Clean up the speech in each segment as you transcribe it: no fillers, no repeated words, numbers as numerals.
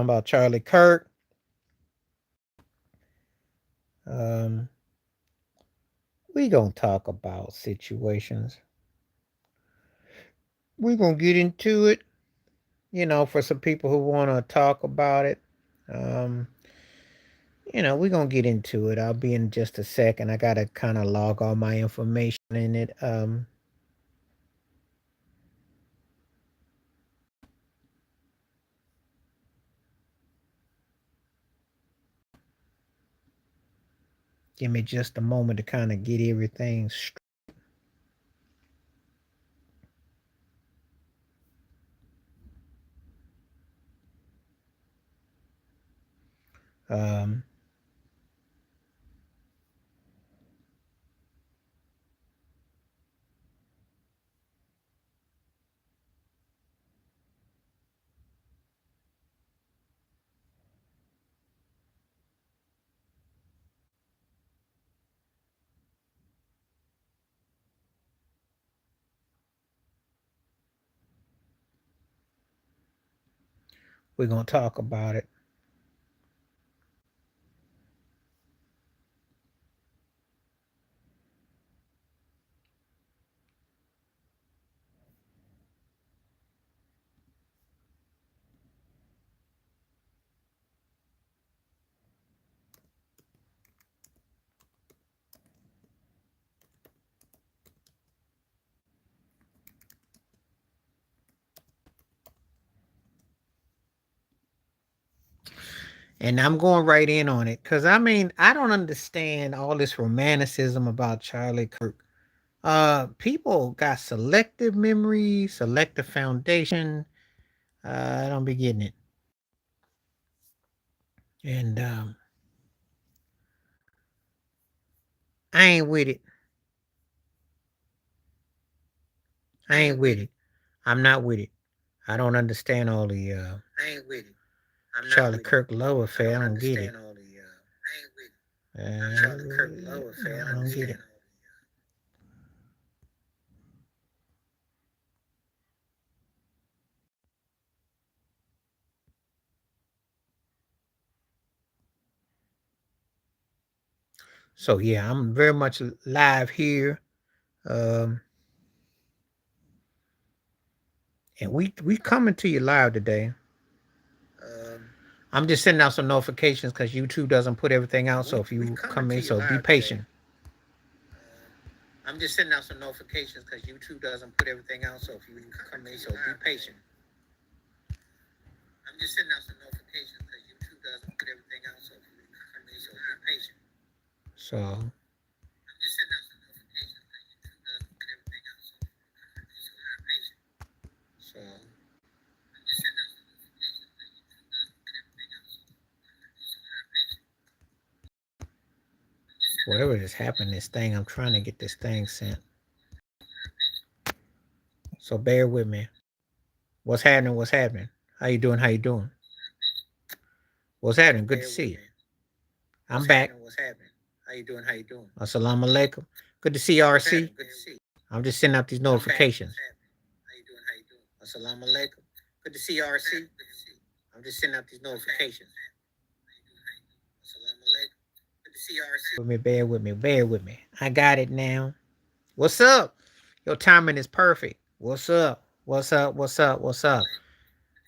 about Charlie Kirk. Um, we gonna talk about situations. We gonna get into it. For some people who want to talk about it. Um, we're gonna get into it. I'll be in just a second. I gotta kind of log all my information in it. Give me just a moment to kind of get everything straight. Um, we're gonna talk about it. And I'm going right in on it because I don't understand all this romanticism about Charlie Kirk. People got selective memory, selective foundation. I don't be getting it. And I ain't with it. I ain't with it. I'm not with it. I don't understand all the I ain't with it. I'm not Charlie with it. Kirk love I affair. I don't don't get it. understand all the. I ain't with it. Charlie Kirk love affair. I I don't don't get understand it. all the. So yeah, I'm very much live here. Um, and we coming to you live today. Um, I'm just sending out some notifications because YouTube doesn't put everything out. and So if we you coming come to in, you so be live today. patient. I'm just sending out some notifications because YouTube doesn't put everything out. So if you come in, so be patient. I'm just sending out some notifications because YouTube doesn't put everything out. So if you come in, so be patient. So I'm just sending out some notifications because YouTube doesn't put everything out. So if you come in, so be patient. so I'm just sending out some notifications because YouTube doesn't put everything out. So if you come in, so be patient. whatever is happening, this thing, I'm trying to get this thing sent. So bear with me. What's happening? What's happening? How you doing? How you doing? What's happening? Good to Bear see with you. me. I'm What's back. happening? What's happening? How you doing? How you doing? Assalamu alaikum. Good to see you, What's RC. happening? Good to see you. I'm just sending out these I'm back. notifications. What's happening? How you doing? How you doing? Assalamu alaikum. Good to see you, RC. Good to see you. I'm just sending out these notifications. How you doing? How you doing? Assalamu alaikum. Good to see you, RC. With me, bear with me, bear with me. I got it now. What's up? Your timing is perfect. What's up? What's up? What's up? What's up?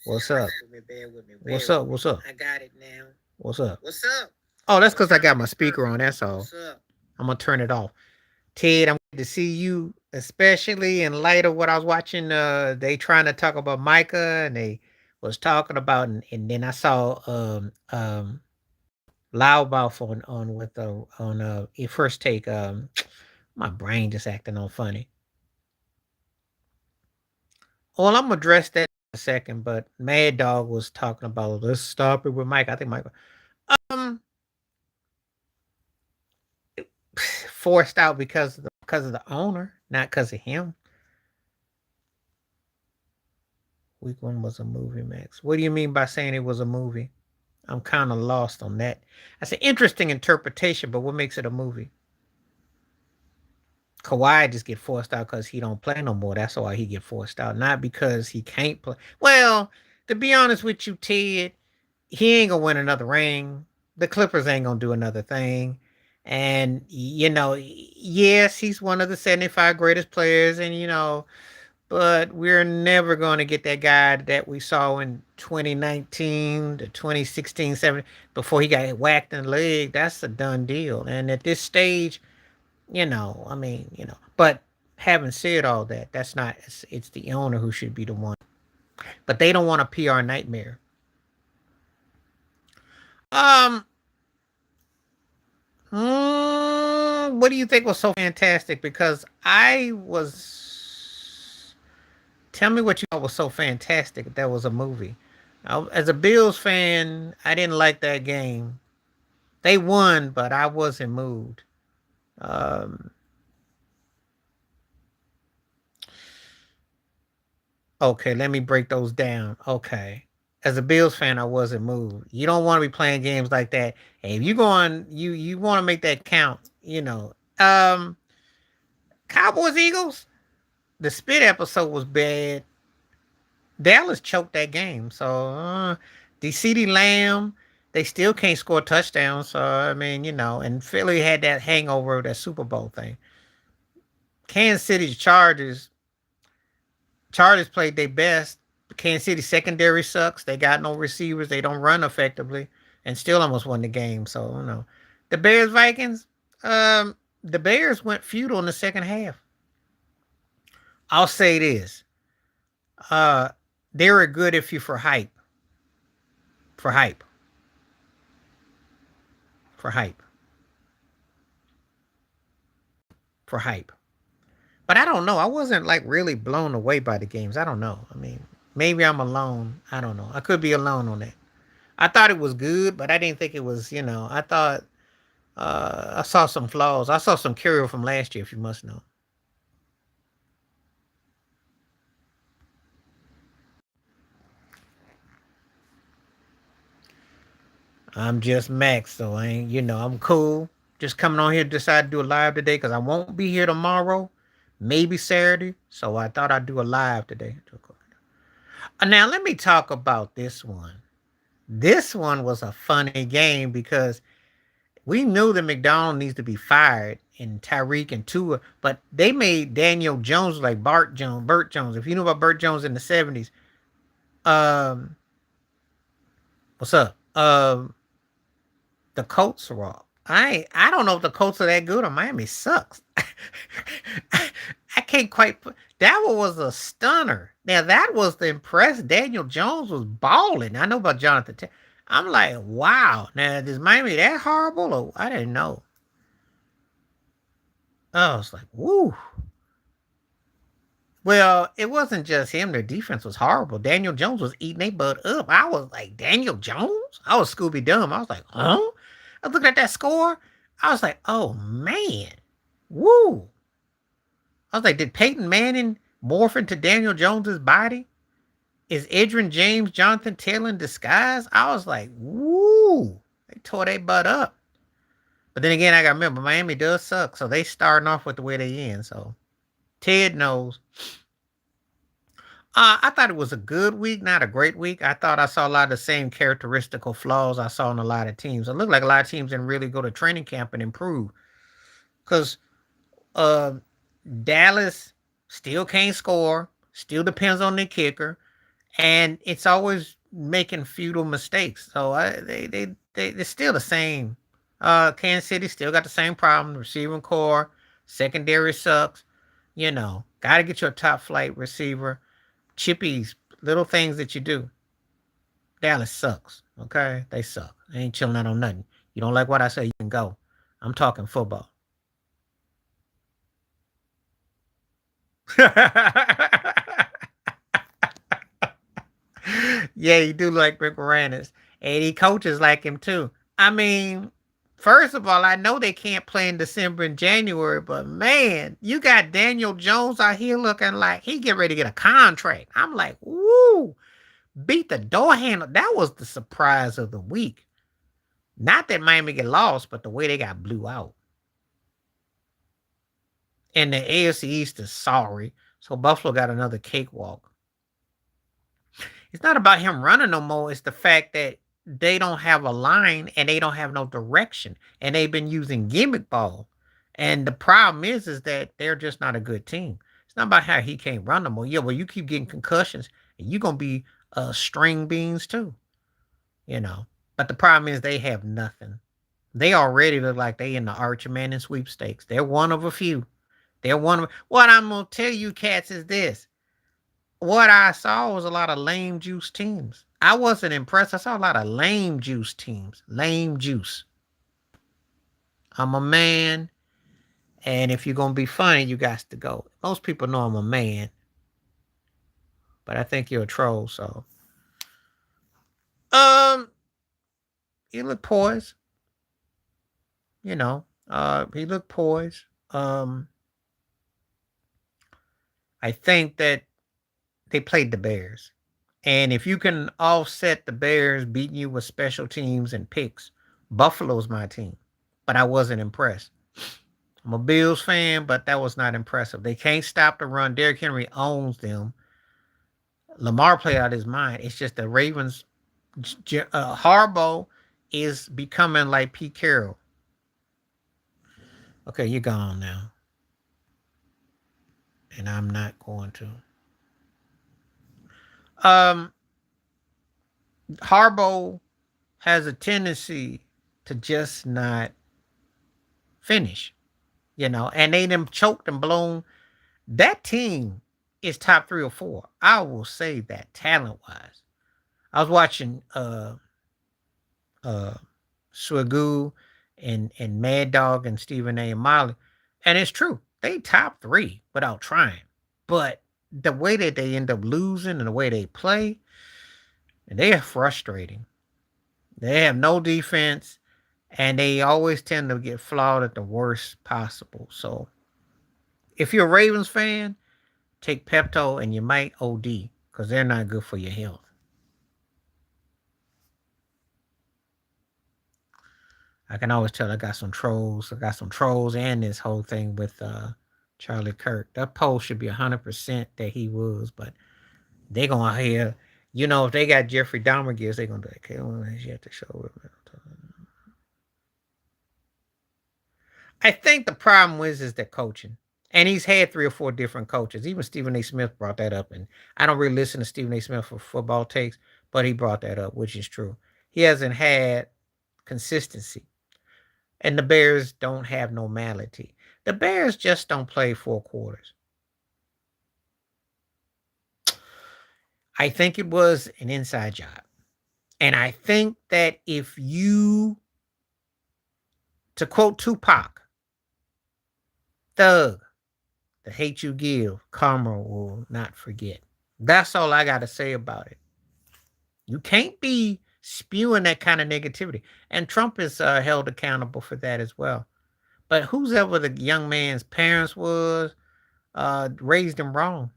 What's up? Bear with me. What's Bear up? with me. What's up? I got it now. What's up? What's up? Oh, that's Your because I got timing my is speaker perfect. on. That's all. What's up? I'm gonna turn it off. Ted, I'm glad to see you, especially in light of what I was watching. They trying to talk about Micah, and they was talking about, and then I saw Loudmouth on with on first take. My brain just acting on funny. Well, I'm gonna address that in a second, but Mad Dog was talking about let's stop it with Mike. I think Mike um forced out because of the owner, not because of him. Week one was a movie, Max. What do you mean by saying it was a movie? I'm kind of lost on that. That's an interesting interpretation, but what makes it a movie? Kawhi just get forced out because he don't play no more. That's why he get forced out, not because he can't play. Well, to be honest with you, Ted, he ain't gonna win another ring. The Clippers ain't gonna do another thing. And yes, he's one of the 75 greatest players, and but we're never going to get that guy that we saw in 2019 to 2016, 17 before he got whacked in the leg. That's a done deal. And at this stage, but having said all that, that's not, it's the owner who should be the one. But they don't want a PR nightmare. Um, what do you think was so fantastic? Because I was. Tell me what you thought was so fantastic. That was a movie. As a Bills fan, I didn't like that game. They won, but I wasn't moved. Um, okay, let me break those down. Okay. As a Bills fan, I wasn't moved. You don't want to be playing games like that. And if you going, you want to make that count. Cowboys Eagles. The spit episode was bad. Dallas choked that game. So the CD Lamb, they still can't score touchdowns. So I mean, and Philly had that hangover of that Super Bowl thing. Kansas City's Chargers played their best. Kansas City secondary sucks. They got no receivers. They don't run effectively, and still almost won the game. So the Bears Vikings. The Bears went futile in the second half. I'll say this. Uh, they were good if you for hype. For hype. For hype. For hype. But I don't know. I wasn't like really blown away by the games. I don't know. I mean, maybe I'm alone. I don't know. I could be alone on that. I thought it was good, but I didn't think it was, I thought I saw some flaws. I saw some carryover from last year, if you must know. I'm just Max, so I ain't, I'm cool. Just coming on here, decide to do a live today because I won't be here tomorrow, maybe Saturday. So I thought I'd do a live today. Now let me talk about this one. This one was a funny game because we knew that McDonald needs to be fired and Tyreek and Tua, but they made Daniel Jones like Burt Jones. If you knew about Burt Jones in the 70s, um, what's up? The Colts are off. I don't know if the Colts are that good or Miami sucks. I can't quite put that one was a stunner. Now that was the impress. Daniel Jones was balling. I know about Jonathan. I'm like, wow. Now is Miami that horrible? Or I didn't know. I was like, woo. Well, it wasn't just him. Their defense was horrible. Daniel Jones was eating their butt up. I was like, Daniel Jones? I was Scooby Dumb. I was like, huh? I was looking at that score. I was like, oh man. Woo. I was like, did Peyton Manning morph into Daniel Jones's body? Is Edrin James Jonathan Taylor in disguise? I was like, woo. They tore their butt up. But then again, I got to remember, Miami does suck. So they starting off with the way they end. So Ted knows. I thought it was a good week, not a great week. I thought I saw a lot of the same characteristical flaws I saw in a lot of teams. It looked like a lot of teams didn't really go to training camp and improve. Because uh, Dallas still can't score, still depends on their kicker, and it's always making futile mistakes. So they're still the same. Kansas City still got the same problem. Receiving core, secondary sucks. Got to get your top flight receiver. Chippies, little things that you do. Dallas sucks. Okay, they suck. They ain't chilling out on nothing. You don't like what I say, you can go. I'm talking football. Yeah, he do like Rick Moranis. And he coaches like him too. I mean, first of all, I know they can't play in December and January, but man, you got Daniel Jones out here looking like he get ready to get a contract. I'm like, woo, beat the door handle. That was the surprise of the week. Not that Miami get lost, but the way they got blew out. And the AFC East is sorry. So Buffalo got another cakewalk. It's not about him running no more. It's the fact that they don't have a line and they don't have no direction, and they've been using gimmick ball. And the problem is that they're just not a good team. It's not about how he can't run no more. Yeah, well, you keep getting concussions, and you're gonna be string beans too, you know. But the problem is they have nothing. They already look like they in the Archer Manning sweepstakes. They're one of a few. They're one of what I'm gonna tell you, cats, is this. What I saw was a lot of lame juice teams. I wasn't impressed. I saw a lot of lame juice teams. Lame juice. I'm a man, and if you're gonna be funny, you got to go. Most people know I'm a man, but I think you're a troll. So, um, he looked poised. You know, he looked poised. I think that they played the Bears. And if you can offset the Bears beating you with special teams and picks, Buffalo's my team. But I wasn't impressed. I'm a Bills fan, but that was not impressive. They can't stop the run. Derrick Henry owns them. Lamar played out his mind. It's just the Ravens. Harbaugh is becoming like Pete Carroll. Okay, you're gone now. And I'm not going to. Um, Harbaugh has a tendency to just not finish, and they them choked and blown. That team is top 3 or 4. I will say that talent wise. I was watching uh Swagoo and Mad Dog and Stephen A. and Molly, and it's true. They top 3 without trying. But the way that they end up losing and the way they play, they are frustrating. They have no defense, and they always tend to get flawed at the worst possible. So if you're a Ravens fan, take Pepto and you might OD because they're not good for your health. I can always tell I got some trolls. I got some trolls and this whole thing with Charlie Kirk. That poll should be 100% that he was, but they gonna hear, if they got Jeffrey Dahmer gifts, they gonna be like, okay, well, you have to show it. I think the problem is the coaching. And he's had 3 or 4 different coaches. Even Stephen A. Smith brought that up. And I don't really listen to Stephen A. Smith for football takes, but he brought that up, which is true. He hasn't had consistency. And the Bears don't have normality. The Bears just don't play 4 quarters. I think it was an inside job. And I think that if you, to quote Tupac, thug, the hate you give, karma will not forget. That's all I got to say about it. You can't be spewing that kind of negativity. And Trump is held accountable for that as well. But who's ever the young man's parents was, raised him wrong.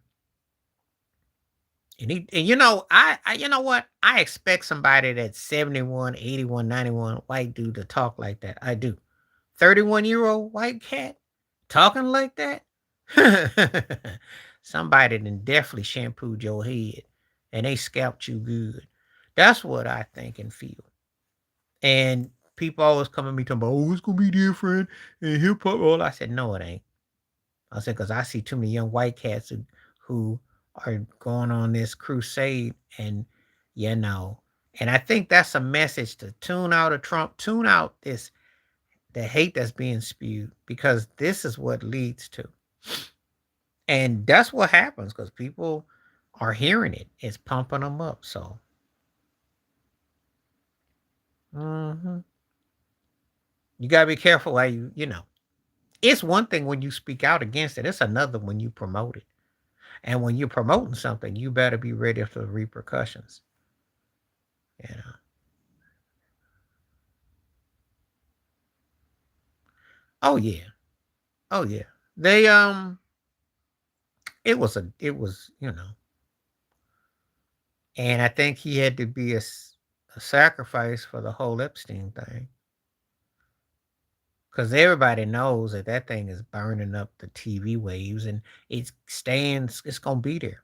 And you know what? I expect somebody that's 71, 81, 91 white dude to talk like that. I do. 31-year-old white cat talking like that? Somebody done definitely shampooed your head and they scalped you good. That's what I think and feel. And people always come at me talking about, oh, it's gonna be different and hip hop. All I said, no, it ain't. I said, because I see too many young white cats who are going on this crusade, and and I think that's a message to tune out of Trump, tune out the hate that's being spewed, because this is what leads to. And that's what happens because people are hearing it. It's pumping them up. So, you got to be careful how it's one thing when you speak out against it. It's another when you promote it. And when you're promoting something, you better be ready for the repercussions. You know. Oh yeah. Oh yeah. They it was, and I think he had to be a sacrifice for the whole Epstein thing. Because everybody knows that thing is burning up the TV waves, and it's going to be there.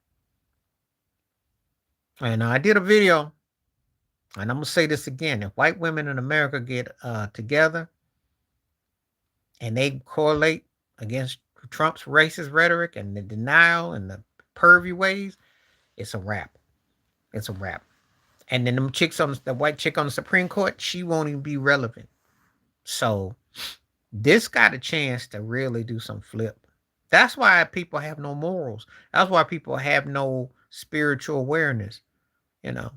And I did a video. And I'm gonna say this again: if white women in America get together and they correlate against Trump's racist rhetoric and the denial and the pervy ways, it's a wrap. It's a wrap. And then them chicks on the white chick on the Supreme Court, she won't even be relevant. So this got a chance to really do some flip. That's why people have no morals. That's why people have no spiritual awareness. You know,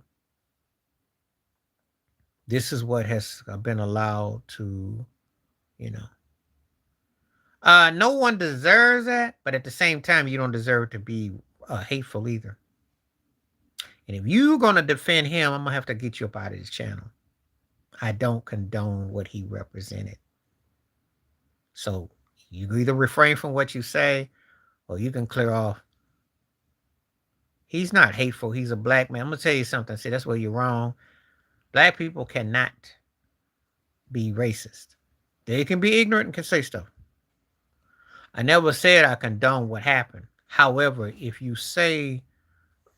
this is what has been allowed to, you know. No one deserves that, but at the same time, you don't deserve to be hateful either. And if you're gonna defend him, I'm gonna have to get you up out of this channel. I don't condone what he represented. So you either refrain from what you say, or you can clear off. He's not hateful. He's a black man. I'm gonna tell you something. See, that's where you're wrong. Black people cannot be racist. They can be ignorant and can say stuff. I never said I condone what happened. However, if you say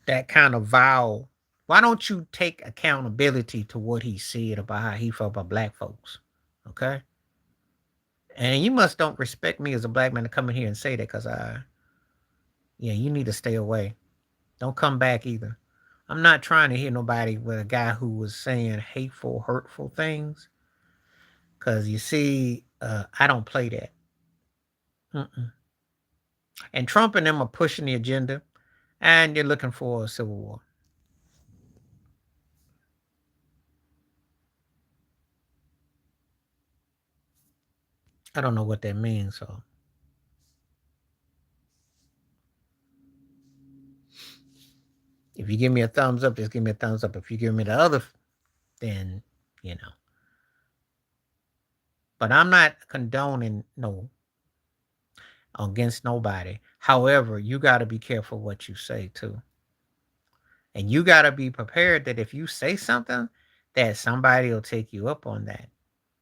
that kind of vile, why don't you take accountability to what he said about how he felt about black folks? Okay? And you must don't respect me as a black man to come in here and say that because yeah, you need to stay away. Don't come back either. I'm not trying to hear nobody with a guy who was saying hateful, hurtful things. Because you see, I don't play that. Mm-mm. And Trump and them are pushing the agenda, and you're looking for a civil war. I don't know what that means, so. If you give me a thumbs up, just give me a thumbs up. If you give me the other, then, you know. But I'm not condoning no against nobody. However, you got to be careful what you say too. And you got to be prepared that if you say something, that somebody will take you up on that.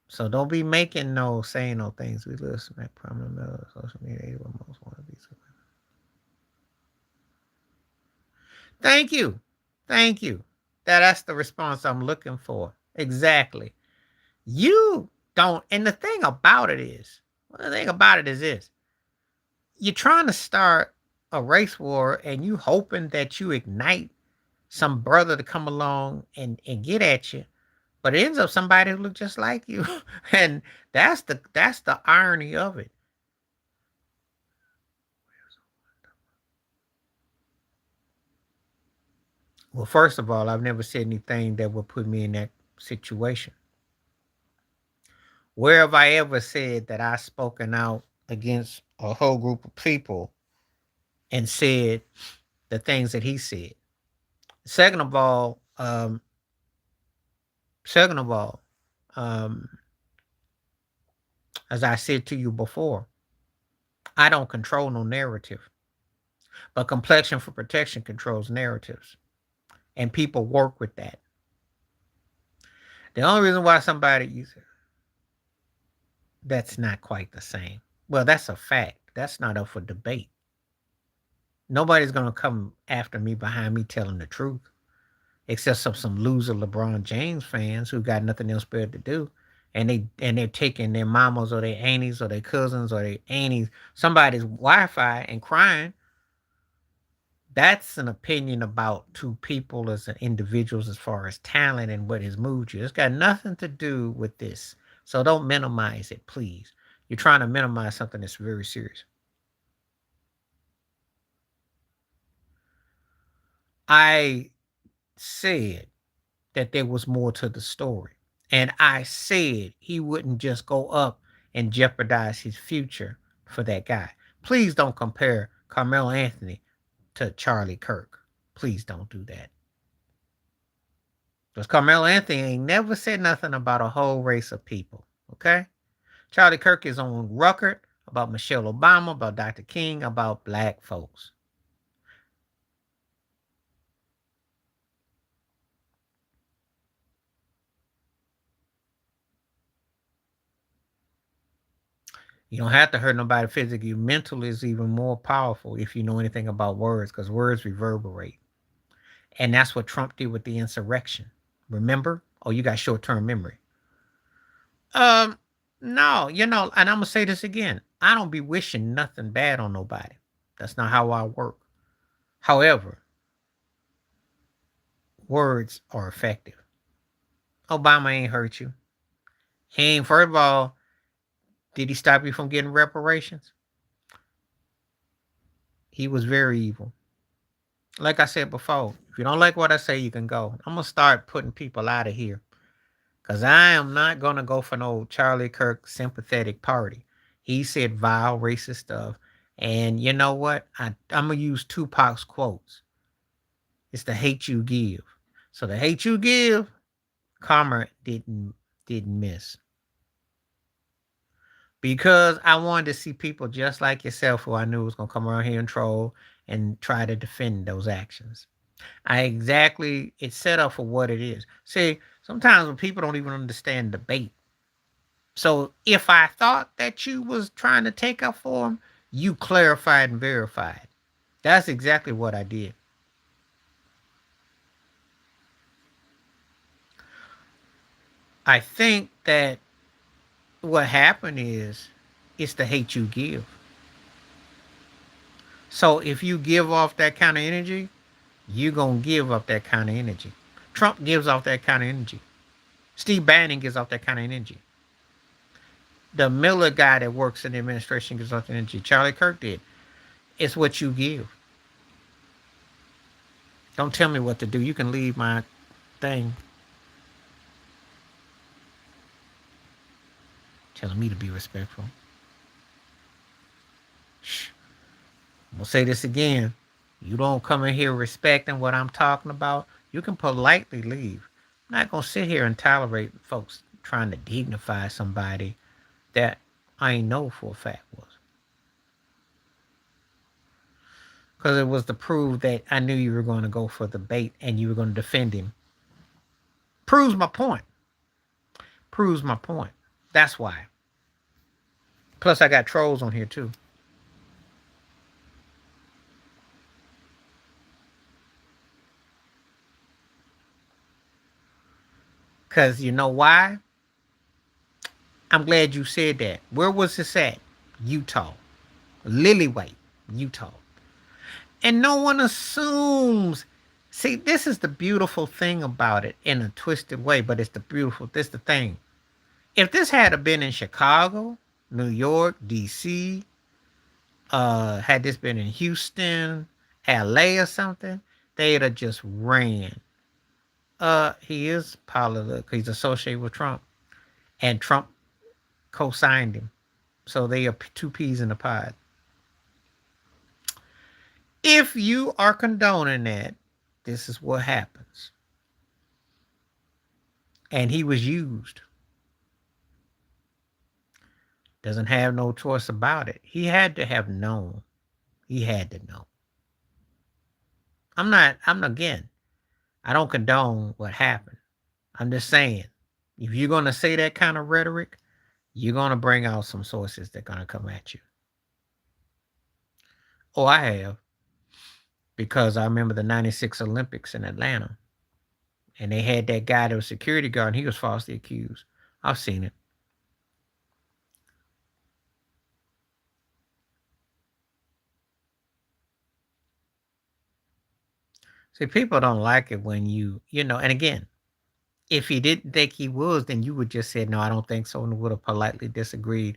So don't be making saying no things. We listen at prominent members of social media. Most want to be. Thank you. Thank you. That's the response I'm looking for. Exactly. You don't. And the thing about it is this: you're trying to start a race war, and you hoping that you ignite some brother to come along and get at you, but it ends up somebody who looks just like you, and that's the irony of it. Well, first of all, I've never said anything that would put me in that situation. Where have I ever said that I've spoken out against a whole group of people and said the things that he said? Second of all, second of all, um, as I said to you before, I don't control no narrative, but Complexion for Protection controls narratives, and people work with that. The only reason why somebody uses that's not quite the same. Well, that's a fact. That's not up for debate. Nobody's gonna come after me behind me telling the truth, except some loser LeBron James fans who got nothing else better to do, and they're taking their mamas or their aunties or their cousins or their aunties somebody's Wi-Fi and crying. That's an opinion about two people as individuals as far as talent and what has moved you. It's got nothing to do with this. So don't minimize it, please. You're trying to minimize something that's very serious. I said that there was more to the story. And I said he wouldn't just go up and jeopardize his future for that guy. Please don't compare Carmelo Anthony to Charlie Kirk. Please don't do that. Because Carmelo Anthony ain't never said nothing about a whole race of people. Okay? Charlie Kirk is on record about Michelle Obama, about Dr. King, about black folks. You don't have to hurt nobody physically. Mental is even more powerful if you know anything about words, because words reverberate. And that's what Trump did with the insurrection. Remember? Oh, you got short term memory. Um, no, and I'm gonna say this again. I don't be wishing nothing bad on nobody. That's not how I work. However, words are effective. Obama ain't hurt you. He ain't. First of all, did he stop you from getting reparations? He was very evil. Like I said before, if you don't like what I say, you can go. I'm gonna start putting people out of here because I am not gonna go for no Charlie Kirk sympathetic party. He said vile, racist stuff, and you know what? I'm gonna use Tupac's quotes. It's the hate you give. So the hate you give, karma didn't miss because I wanted to see people just like yourself who I knew was gonna come around here and troll and try to defend those actions. It's set up for what it is. See, sometimes when people don't even understand debate. So if I thought that you was trying to take up for them, you clarified and verified. That's exactly what I did. I think that what happened is it's the hate you give. So if you give off that kind of energy, you're going to give up that kind of energy. Trump gives off that kind of energy. Steve Bannon gives off that kind of energy. The Miller guy that works in the administration gives off that energy. Charlie Kirk did. It's what you give. Don't tell me what to do. You can leave my thing telling me to be respectful. Shh. I'm going to say this again. You don't come in here respecting what I'm talking about, you can politely leave. I'm not going to sit here and tolerate folks trying to dignify somebody that I know for a fact was. Because it was to prove that I knew you were going to go for the bait and you were going to defend him. Proves my point. Proves my point. That's why. Plus, I got trolls on here too. Because you know why? I'm glad you said that. Where was this at? Utah. Lillywhite, Utah. And no one assumes. See, this is the beautiful thing about it in a twisted way, but this the thing. If this had been in Chicago, New York, DC, had this been in Houston, LA or something, they'd have just ran. He is political. He's associated with Trump. And Trump co-signed him. So they are two peas in a pod. If you are condoning that, this is what happens. And he was used. Doesn't have no choice about it. He had to have known. He had to know. Again, I don't condone what happened. I'm just saying, if you're going to say that kind of rhetoric, you're going to bring out some sources that are going to come at you. Oh, I have. Because I remember the 96 Olympics in Atlanta. And they had that guy that was security guard, and he was falsely accused. I've seen it. See, people don't like it when and again, if he didn't think he was, then you would just say, no, I don't think so, and would have politely disagreed.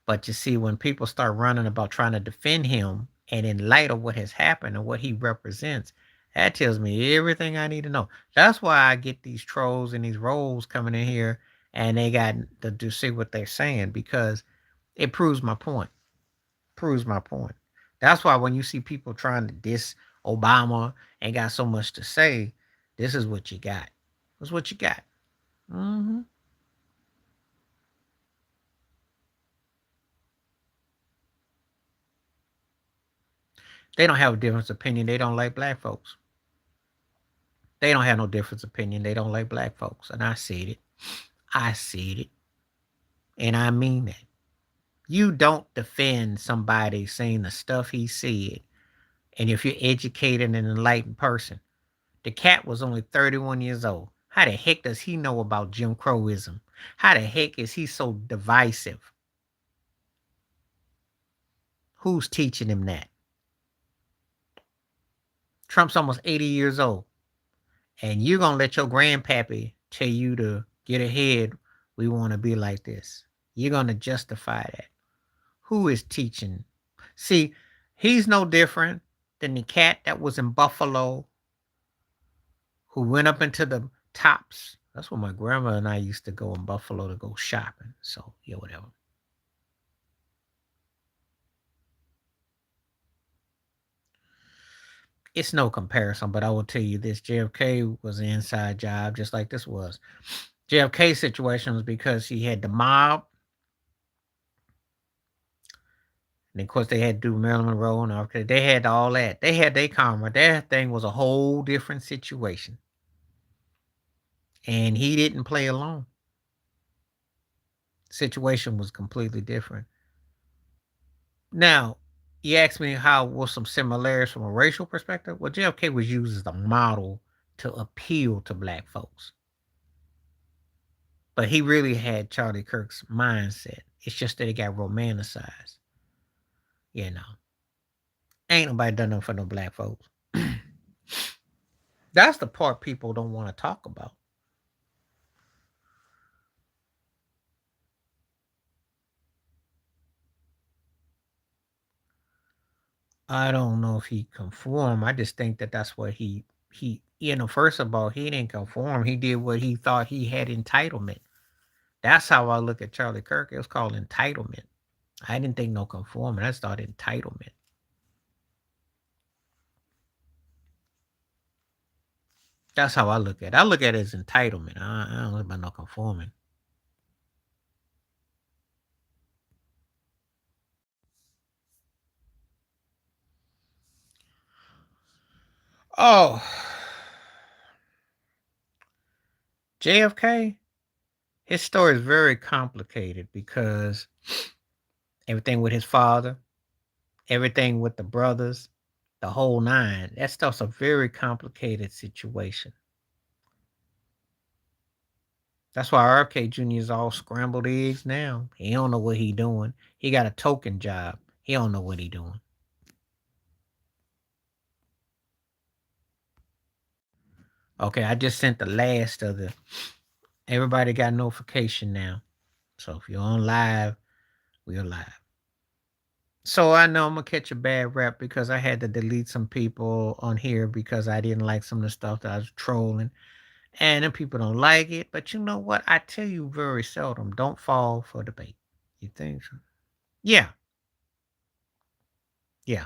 But you see, when people start running about trying to defend him, and in light of what has happened and what he represents, that tells me everything I need to know. That's why I get these trolls and these roles coming in here, and they got to see what they're saying, because it proves my point. Proves my point. That's why when you see people trying to diss Obama and got so much to say, this is what you got. This is what you got. Mm-hmm. They don't have a different opinion. They don't like black folks. They don't have no different opinion. They don't like black folks. And I said it. I said it. And I mean that. You don't defend somebody saying the stuff he said. And if you're educated and enlightened person, the cat was only 31 years old. How the heck does he know about Jim Crowism? How the heck is he so divisive? Who's teaching him that? Trump's almost 80 years old. And you're going to let your grandpappy tell you to get ahead. We want to be like this. You're going to justify that. Who is teaching? See, he's no different than the cat that was in Buffalo who went up into the tops. That's where my grandma and I used to go in Buffalo to go shopping. So, yeah, whatever. It's no comparison, but I will tell you this: JFK was an inside job, just like this was. JFK's situation was because he had the mob, and of course they had to do Marilyn Monroe and all. They had all that. They had their karma. That thing was a whole different situation, and he didn't play along. Situation was completely different. Now, you asked me how was some similarities from a racial perspective. Well, JFK was used as a model to appeal to black folks. But he really had Charlie Kirk's mindset. It's just that it got romanticized. You know. Ain't nobody done nothing for no black folks. That's the part people don't want to talk about. I don't know if he conformed. I just think that that's what first of all, he didn't conform. He did what he thought he had entitlement. That's how I look at Charlie Kirk. It was called entitlement. I didn't think no conforming. I just thought entitlement. That's how I look at it. I look at it as entitlement. I don't look about no conforming. Oh, JFK, his story is very complicated because everything with his father, everything with the brothers, the whole nine, that stuff's a very complicated situation. That's why RFK Jr. is all scrambled eggs now. He don't know what he doing. He got a token job. He don't know what he doing. Okay, I just sent the last of the. Everybody got notification now. So if you're on live, we're live. So I know I'm gonna catch a bad rap because I had to delete some people on here because I didn't like some of the stuff that I was trolling. And then people don't like it. But you know what? I tell you very seldom, don't fall for the bait. You think so? Yeah. Yeah.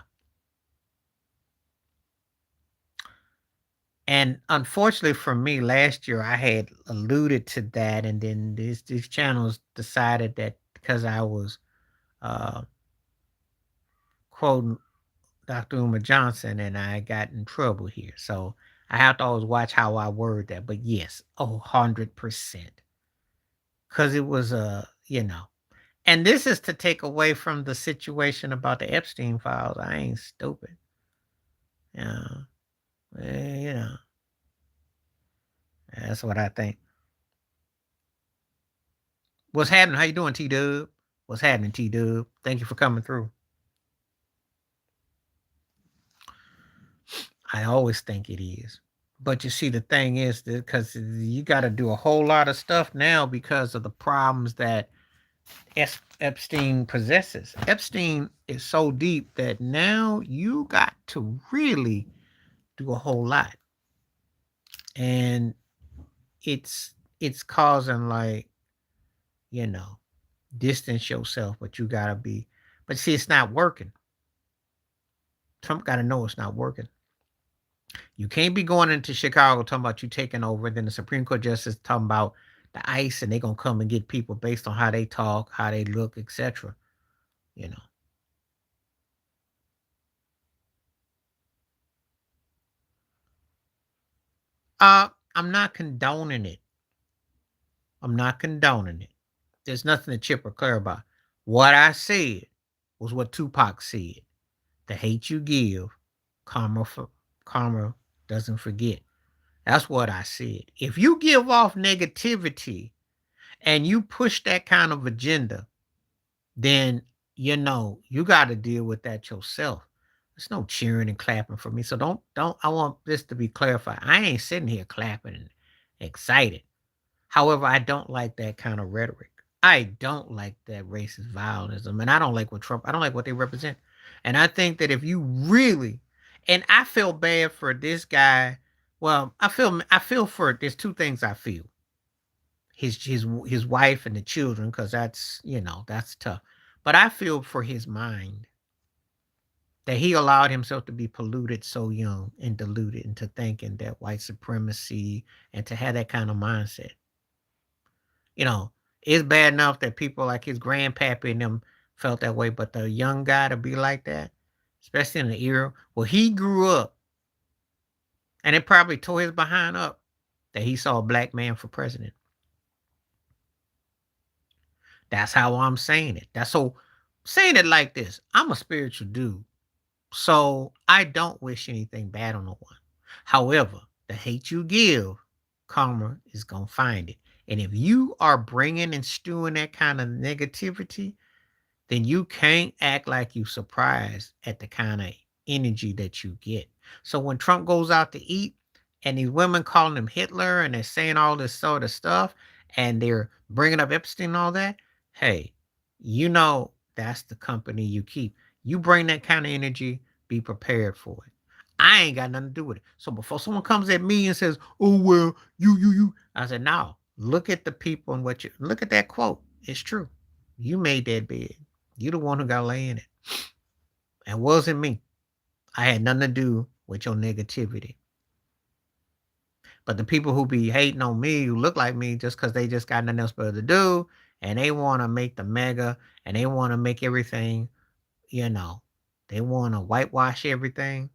And unfortunately for me, last year I had alluded to that, and then these channels decided that because I was uh, quoting Dr. Uma Johnson, and I got in trouble here. So I have to always watch how I word that. But yes, 100%, because it was and this is to take away from the situation about the Epstein files. I ain't stupid. Yeah, you know, that's what I think. What's happening? How you doing, T Dub? What's happening, T Dub? Thank you for coming through. I always think it is. But you see, the thing is that because you got to do a whole lot of stuff now because of the problems that Epstein possesses. Epstein is so deep that now you got to really do a whole lot. And it's causing like, you know, distance yourself, but you gotta be but see it's not working. Trump gotta know it's not working. You can't be going into Chicago talking about you taking over, then the Supreme Court justice talking about the ICE and they're gonna come and get people based on how they talk, how they look, etc. You know. I'm not condoning it. I'm not condoning it. There's nothing to chip or clear about. What I said was what Tupac said. The hate you give, karma doesn't forget. That's what I said. If you give off negativity and you push that kind of agenda, then you got to deal with that yourself. There's no cheering and clapping for me. So don't. I want this to be clarified. I ain't sitting here clapping and excited. However, I don't like that kind of rhetoric. I don't like that racist violism, and I don't like what Trump. I don't like what they represent. And I think that if you really, and I feel bad for this guy. Well, I feel for. There's two things I feel. His wife and the children, because that's tough. But I feel for his mind that he allowed himself to be polluted so young and diluted into thinking that white supremacy and to have that kind of mindset. You know, it's bad enough that people like his grandpappy and them felt that way, but the young guy to be like that, especially in the era where he grew up, and it probably tore his behind up that he saw a black man for president. That's how I'm saying it. That's so saying it like this. I'm a spiritual dude. So I don't wish anything bad on no one. However, the hate you give, karma is going to find it. And if you are bringing and stewing that kind of negativity, then you can't act like you surprised at the kind of energy that you get. So when Trump goes out to eat and these women calling him Hitler and they're saying all this sort of stuff and they're bringing up Epstein and all that, hey, that's the company you keep. You bring that kind of energy, be prepared for it. I ain't got nothing to do with it. So before someone comes at me and says, "Oh well, you," I said, "No. Look at the people and what you look at that quote. It's true. You made that bed. You the one who got to lay in it. It wasn't me. I had nothing to do with your negativity. But the people who be hating on me, who look like me, just because they just got nothing else better to do, and they want to make the mega, and they want to make everything, you know, they want to whitewash everything,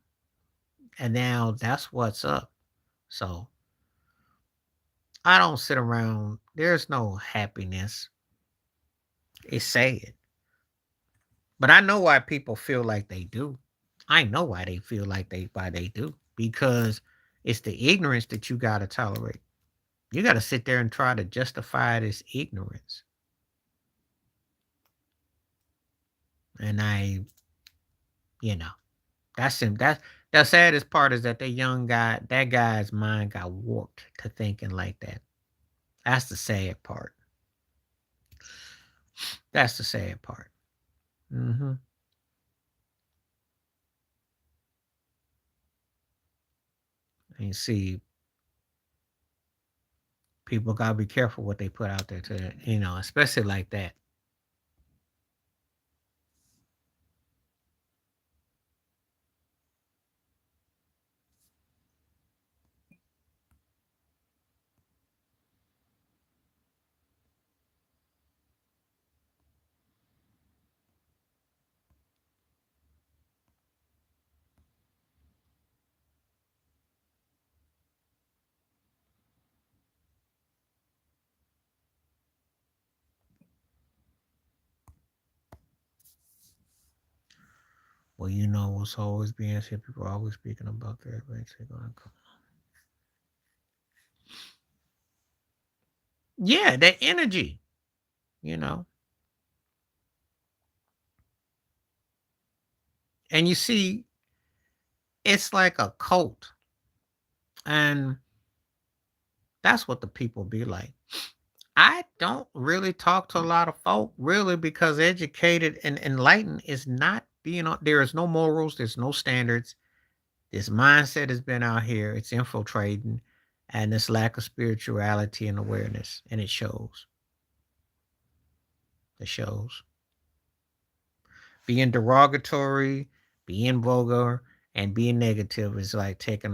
and now that's what's up. So I don't sit around. There's no happiness. It's sad. But I know why people feel like they do. I know why they feel like they do. Because it's the ignorance that you gotta tolerate. You gotta sit there and try to justify this ignorance. And you know, that's him. That's the saddest part is that that guy's mind got warped to thinking like that. That's the sad part. That's the sad part. Mm-hmm. And you see, people gotta be careful what they put out there to, especially like that. Well, what's always being said, people are always speaking about that. Yeah, that energy, you know. And you see, it's like a cult. And that's what the people be like. I don't really talk to a lot of folk, really, because educated and enlightened is not being on. There is no morals, there's no standards. This mindset has been out here, it's infiltrating, and this lack of spirituality and awareness. And it shows. It shows. Being derogatory, being vulgar, and being negative is like taking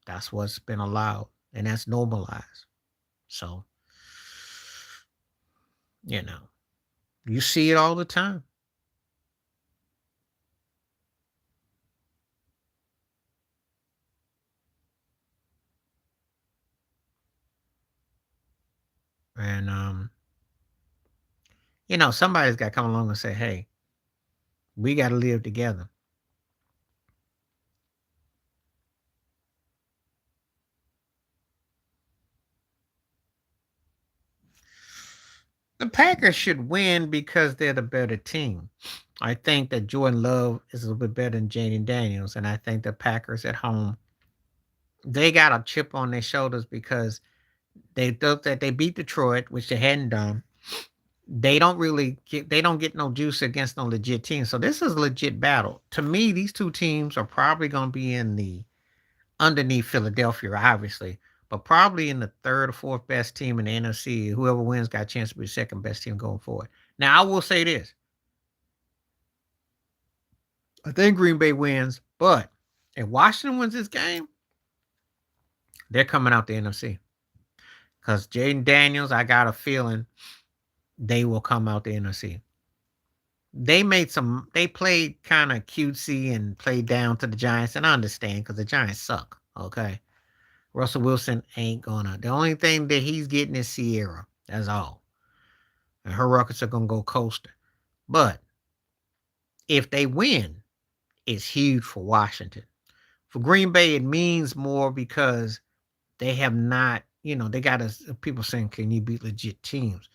that's what's been allowed and that's normalized. So, you know, you see it all the time. And, somebody's got to come along and say, hey, we got to live together. The Packers should win because they're the better team. I think that Jordan Love is a little bit better than Jaden Daniels, and I think the Packers at home they got a chip on their shoulders because they thought that they beat Detroit, which they hadn't done. They don't get no juice against no legit teams. So this is a legit battle. To me, these two teams are probably going to be in the underneath Philadelphia, obviously, but probably in the third or fourth best team in the NFC. Whoever wins got a chance to be the second best team going forward. Now, I will say this: I think Green Bay wins, but if Washington wins this game, they're coming out the NFC because Jaden Daniels. I got a feeling they will come out the NFC. They played kind of cutesy and played down to the Giants, and I understand because the Giants suck. Okay. Russell Wilson ain't gonna. The only thing that he's getting is Sierra. That's all. And her Rockets are gonna go coaster. But if they win, it's huge for Washington. For Green Bay, it means more because they have not, they got us people saying, can you beat legit teams?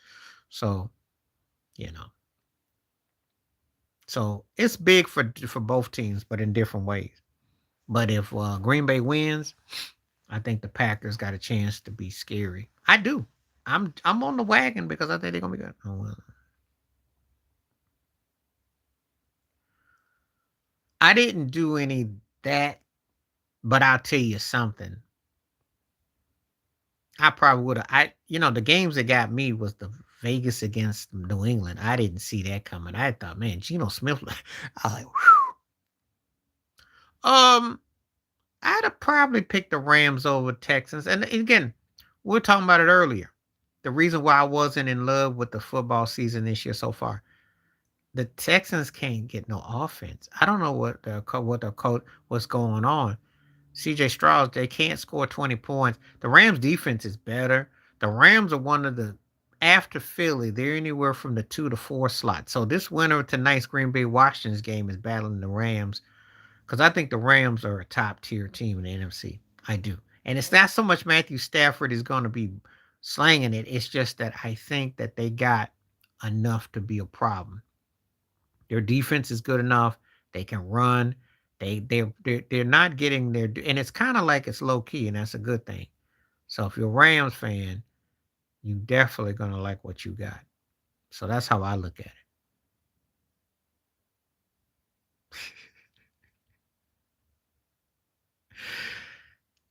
So, you know. So it's big for both teams, but in different ways. But if Green Bay wins, I think the Packers got a chance to be scary. I do. I'm on the wagon because I think they're gonna be good. Oh, well. I didn't do any that, but I'll tell you something. I probably would have. The games that got me was the Vegas against New England. I didn't see that coming. I thought, man, Geno Smith. I was like, whew. I'd have probably picked the Rams over Texans. And again, we were talking about it earlier. The reason why I wasn't in love with the football season this year so far, the Texans can't get no offense. I don't know what the code what's going on. CJ Stroud, they can't score 20 points. The Rams defense is better. The Rams are one of the after Philly, they're anywhere from the 2 to 4 slot. So this winner of tonight's Green Bay Washington's game is battling the Rams because I think the Rams are a top tier team in the NFC. I do. And it's not so much Matthew Stafford is going to be slanging it. It's just that I think that they got enough to be a problem. Their defense is good enough. They can run. They're not getting their and it's kind of like it's low key, and that's a good thing. So if you're a Rams fan, you definitely gonna like what you got. So that's how I look at it.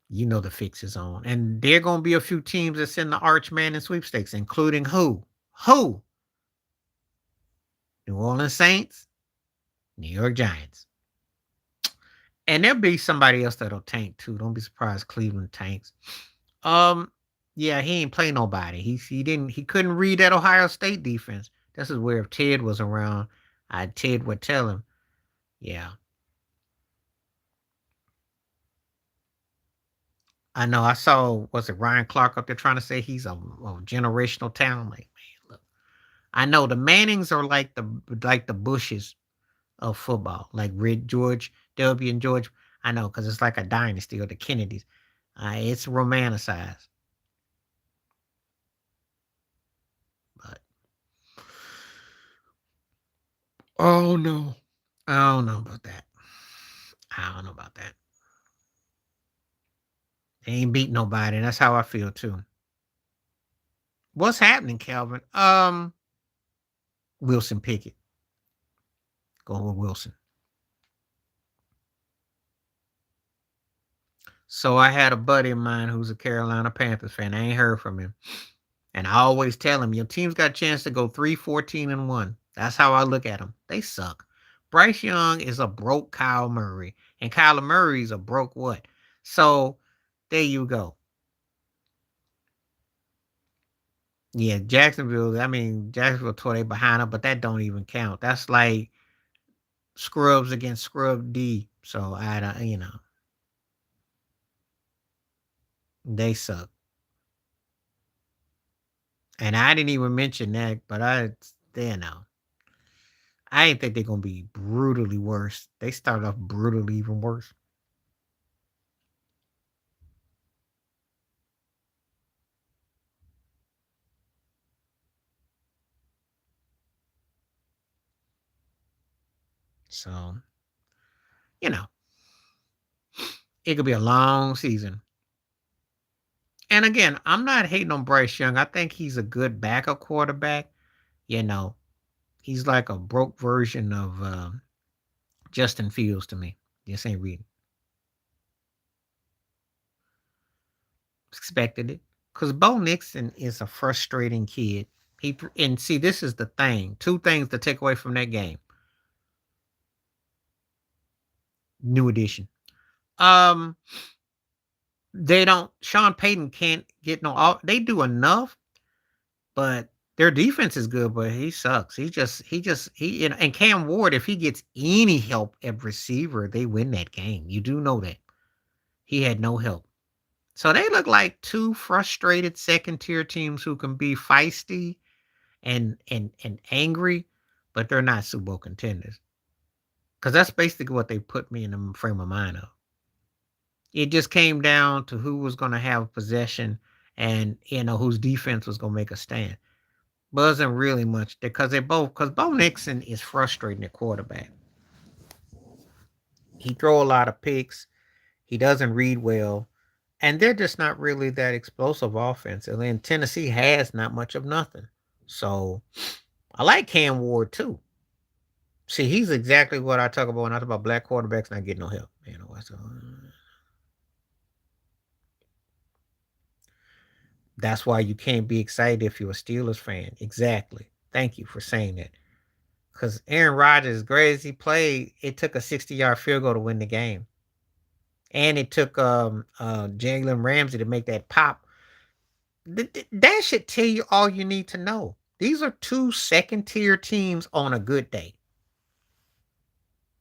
You know the fix is on, and there gonna be a few teams that's in the Arch Man and sweepstakes, including who New Orleans Saints, New York Giants, and there'll be somebody else that'll tank too. Don't be surprised Cleveland tanks. Um, yeah, he ain't play nobody. He couldn't read that Ohio State defense. This is where if Ted was around, Ted would tell him, yeah. I know I saw was it Ryan Clark up there trying to say he's a generational talent. Like, man, look. I know the Mannings are like the Bushes of football, like George W. and George. I know because it's like a dynasty or the Kennedys. It's romanticized, but oh no, I don't know about that. I don't know about that. They ain't beat nobody. That's how I feel too. What's happening, Calvin? Wilson Pickett. Go with Wilson. So I had a buddy of mine who's a Carolina Panthers fan. I ain't heard from him. And I always tell him, your team's got a chance to go 3-14-1. That's how I look at them. They suck. Bryce Young is a broke Kyle Murray. And Kyler Murray's a broke what? So there you go. Yeah, Jacksonville tore they behind them, but that don't even count. That's like scrubs against scrub D. So I don't, they suck. And I didn't even mention that, but they know. I ain't think they're gonna be brutally worse. They started off brutally even worse. So, you know, it could be a long season. And again, I'm not hating on Bryce Young. I think he's a good backup quarterback. You know, he's like a broke version of Justin Fields to me. Just ain't reading. Expected it. Because Bo Nixon is a frustrating kid. And see, this is the thing. Two things to take away from that game. New edition. Um, they don't. Sean Payton can't get no. They do enough, but their defense is good. But he sucks. He and Cam Ward. If he gets any help at receiver, they win that game. You do know that he had no help. So they look like two frustrated second tier teams who can be feisty and angry, but they're not Super Bowl contenders. Because that's basically what they put me in the frame of mind of. It just came down to who was going to have possession and whose defense was going to make a stand. Wasn't really much because Bo Nixon is frustrating at quarterback. He throw a lot of picks. He doesn't read well, and they're just not really that explosive offense. And then Tennessee has not much of nothing. So I like Cam Ward too. See, he's exactly what I talk about when I talk about black quarterbacks not getting no help. So, that's why you can't be excited if you're a Steelers fan. Exactly. Thank you for saying that. Because Aaron Rodgers, as great as he played, it took a 60-yard field goal to win the game. And it took Jalen Ramsey to make that pop. That should tell you all you need to know. These are two second-tier teams on a good day.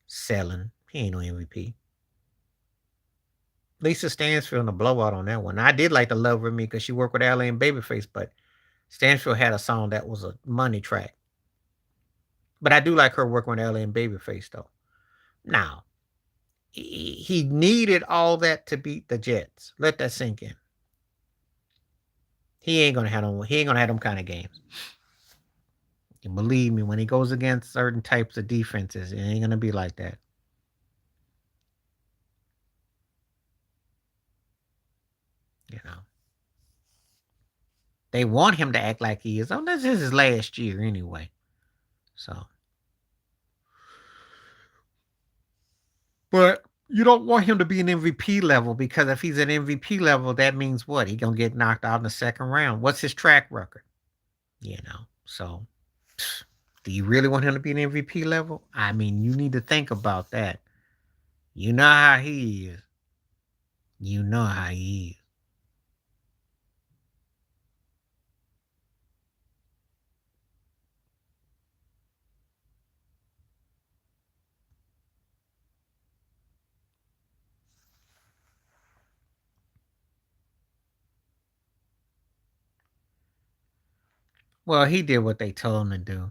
Selling. He ain't no MVP. Lisa Stansfield in a blowout on that one. I did like to love with me because she worked with Allie and Babyface, but Stansfield had a song that was a money track. But I do like her working with Allie and Babyface though. Now, he needed all that to beat the Jets. Let that sink in. He ain't gonna have them. He ain't gonna have them kind of games. And believe me, when he goes against certain types of defenses, it ain't gonna be like that. You know, they want him to act like he is. Oh, this is his last year anyway. So, but you don't want him to be an MVP level because if he's an MVP level, that means what? He gonna get knocked out in the second round. What's his track record? So do you really want him to be an MVP level? I mean, you need to think about that. You know how he is. You know how he is. Well, he did what they told him to do.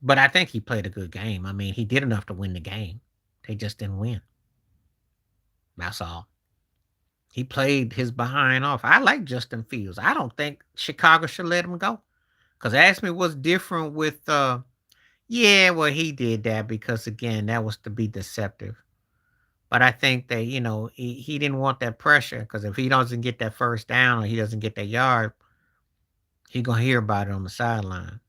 But I think he played a good game. I mean, he did enough to win the game. They just didn't win. That's all. He played his behind off. I like Justin Fields. I don't think Chicago should let him go. Because ask me what's different with yeah, well, he did that because again, that was to be deceptive. But I think that, he didn't want that pressure because if he doesn't get that first down or he doesn't get that yard, he gonna hear about it on the sideline.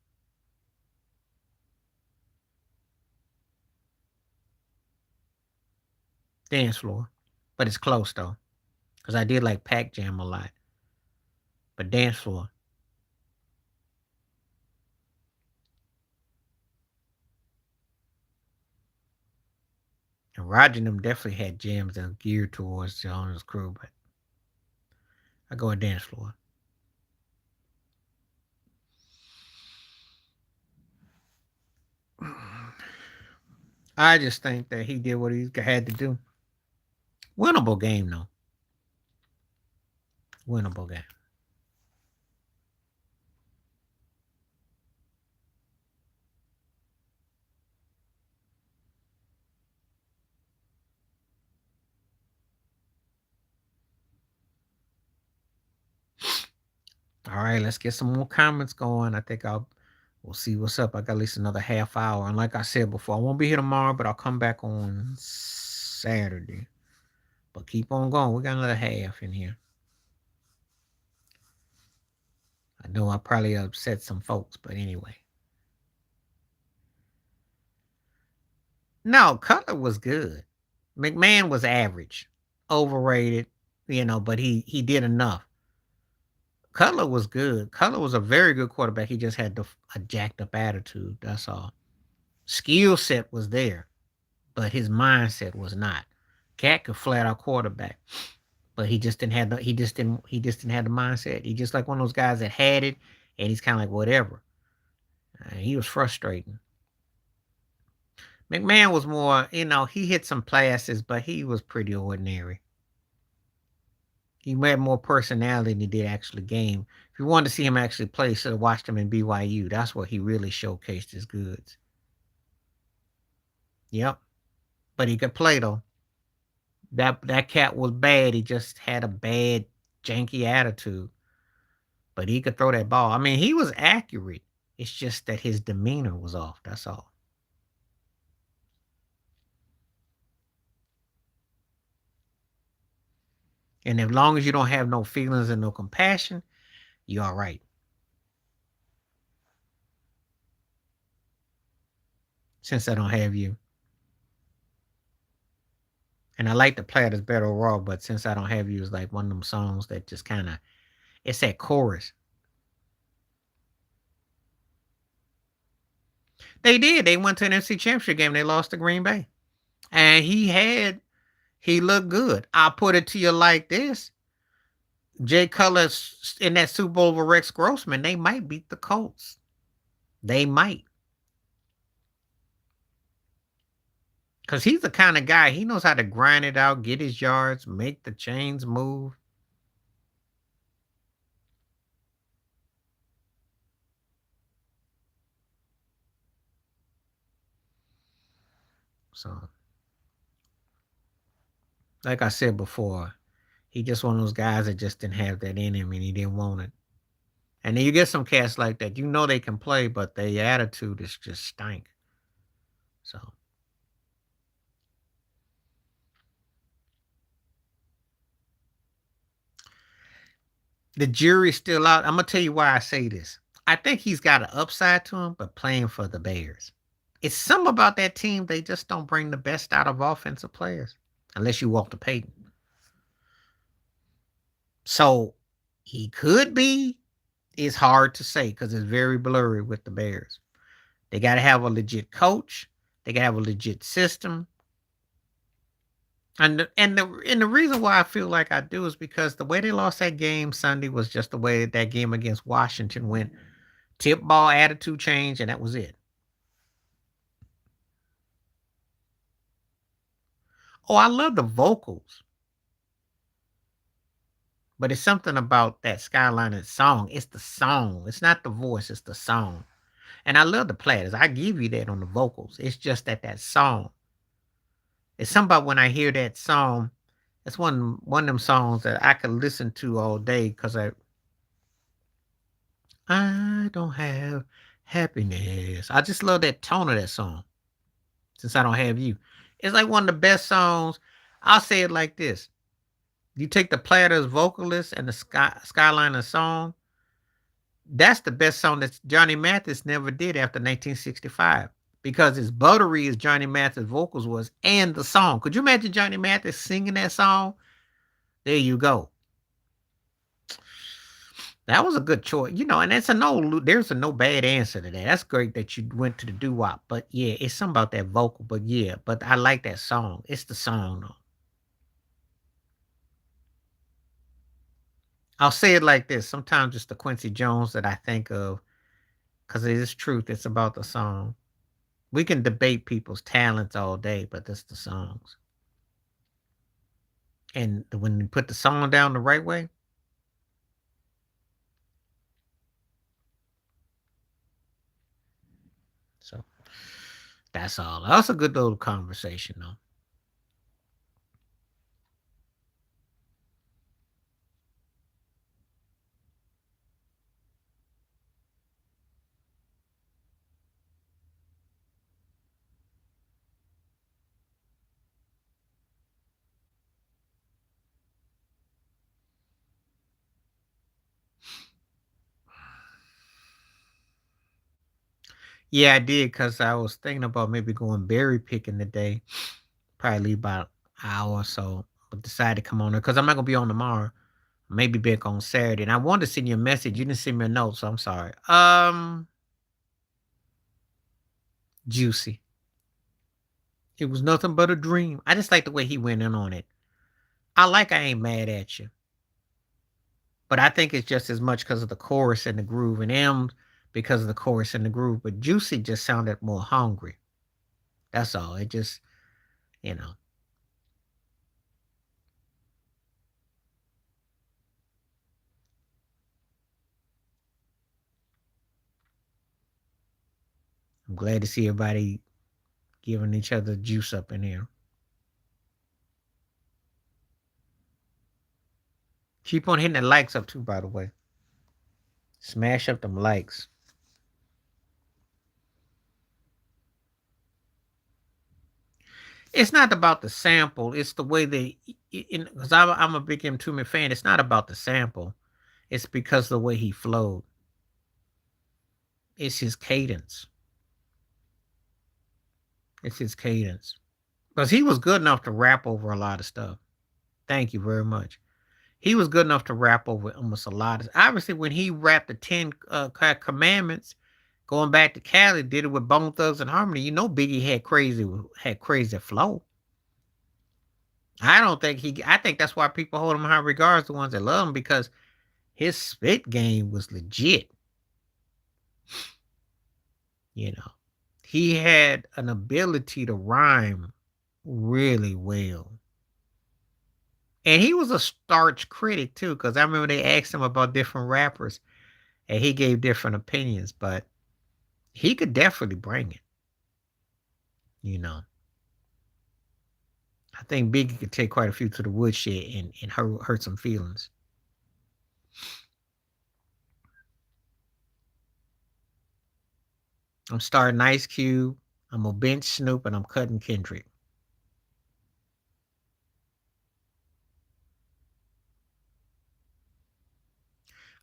Dance floor. But it's close though. Because I did like Pac Jam a lot. But dance floor. And Roger and them definitely had jams that were geared towards the owner's crew, but I go with dance floor. I just think that he did what he had to do. Winnable game though. Winnable game. All right, let's get some more comments going. I think I'll We'll see what's up. I got at least another half hour. And like I said before, I won't be here tomorrow, but I'll come back on Saturday. But keep on going. We got another half in here. I know I probably upset some folks, but anyway. No, Cutler was good. McMahon was average, overrated, but he did enough. Cutler was good. Cutler was a very good quarterback. He just had a jacked up attitude. That's all. Skill set was there, but his mindset was not. Cat could flat out quarterback, but he just didn't have the mindset. He just like one of those guys that had it, and he's kind of like whatever. He was frustrating. McMahon was more, he hit some passes, but he was pretty ordinary. He had more personality than he did actually game. If you wanted to see him actually play, you should have watched him in BYU. That's where he really showcased his goods. Yep. But he could play though. That cat was bad. He just had a bad, janky attitude. But he could throw that ball. I mean, he was accurate. It's just that his demeanor was off. That's all. And as long as you don't have no feelings and no compassion, you're all right. Since I don't have you. And I like to play it as better overall, but since I don't have you, it's like one of them songs that just kind of, it's that chorus. They did. They went to an NFC Championship game. They lost to Green Bay. And he looked good. I'll put it to you like this. Jay Cutler in that Super Bowl with Rex Grossman, they might beat the Colts. They might. Because he's the kind of guy, he knows how to grind it out, get his yards, make the chains move. So, like I said before, he just one of those guys that just didn't have that in him and he didn't want it. And then you get some cats like that. You know they can play, but their attitude is just stank. So the jury's still out. I'm gonna tell you why I say this. I think he's got an upside to him, but playing for the Bears. It's something about that team. They just don't bring the best out of offensive players. Unless you walk to Peyton. So he could be. It's hard to say because it's very blurry with the Bears. They got to have a legit coach. They got to have a legit system. And the reason why I feel like I do is because the way they lost that game Sunday was just the way that game against Washington went. Tip ball attitude change, and that was it. Oh, I love the vocals, but it's something about that Skyline song. It's the song. It's not the voice. It's the song. And I love the platters. I give you that on the vocals. It's just that song. It's something about when I hear that song. It's one of them songs that I could listen to all day because I don't have happiness. I just love that tone of that song. Since I don't have you, it's like one of the best songs. I'll say it like this: you take the Platters vocalist and the Skyliner song. That's the best song that Johnny Mathis never did after 1965 because as buttery as Johnny Mathis' vocals was and the song. Could you imagine Johnny Mathis singing that song? There you go. That was a good choice, and it's a no. There's a no bad answer to that. That's great that you went to the doo wop, but yeah, it's something about that vocal. But yeah, but I like that song. It's the song though. I'll say it like this: sometimes it's the Quincy Jones that I think of because it is truth. It's about the song. We can debate people's talents all day, but that's the songs. And when you put the song down the right way, so that's all. That's a good little conversation, though. Yeah, I did because I was thinking about maybe going berry picking today. Probably leave about an hour or so. But decided to come on there because I'm not gonna be on tomorrow. Maybe back on Saturday. And I wanted to send you a message. You didn't send me a note, so I'm sorry. Juicy. It was nothing but a dream. I just like the way he went in on it. I ain't mad at you. But I think it's just as much because of the chorus and the groove, and M because of the chorus and the groove. But Juicy just sounded more hungry. That's all. It just, you know, I'm glad to see everybody giving each other juice up in here. Keep on hitting the likes up too, by the way. Smash up them likes. It's not about the sample. It's the way they, because I'm a big M2 fan. It's not about the sample. It's because of the way he flowed. It's his cadence. It's his cadence. Because he was good enough to rap over a lot of stuff. Thank you very much. He was good enough to rap over almost a lot of. Obviously, when he rapped the 10 commandments, going back to Cali, did it with Bone Thugs and Harmony. You know, Biggie had crazy flow. I don't think he. I think that's why people hold him in high regards. The ones that love him because his spit game was legit. You know, he had an ability to rhyme really well. And he was a starch critic too, because I remember they asked him about different rappers and he gave different opinions, but he could definitely bring it, you know. I think Biggie could take quite a few to the woodshed and hurt some feelings. I'm starting Ice Cube, I'm gonna bench Snoop, and I'm cutting Kendrick.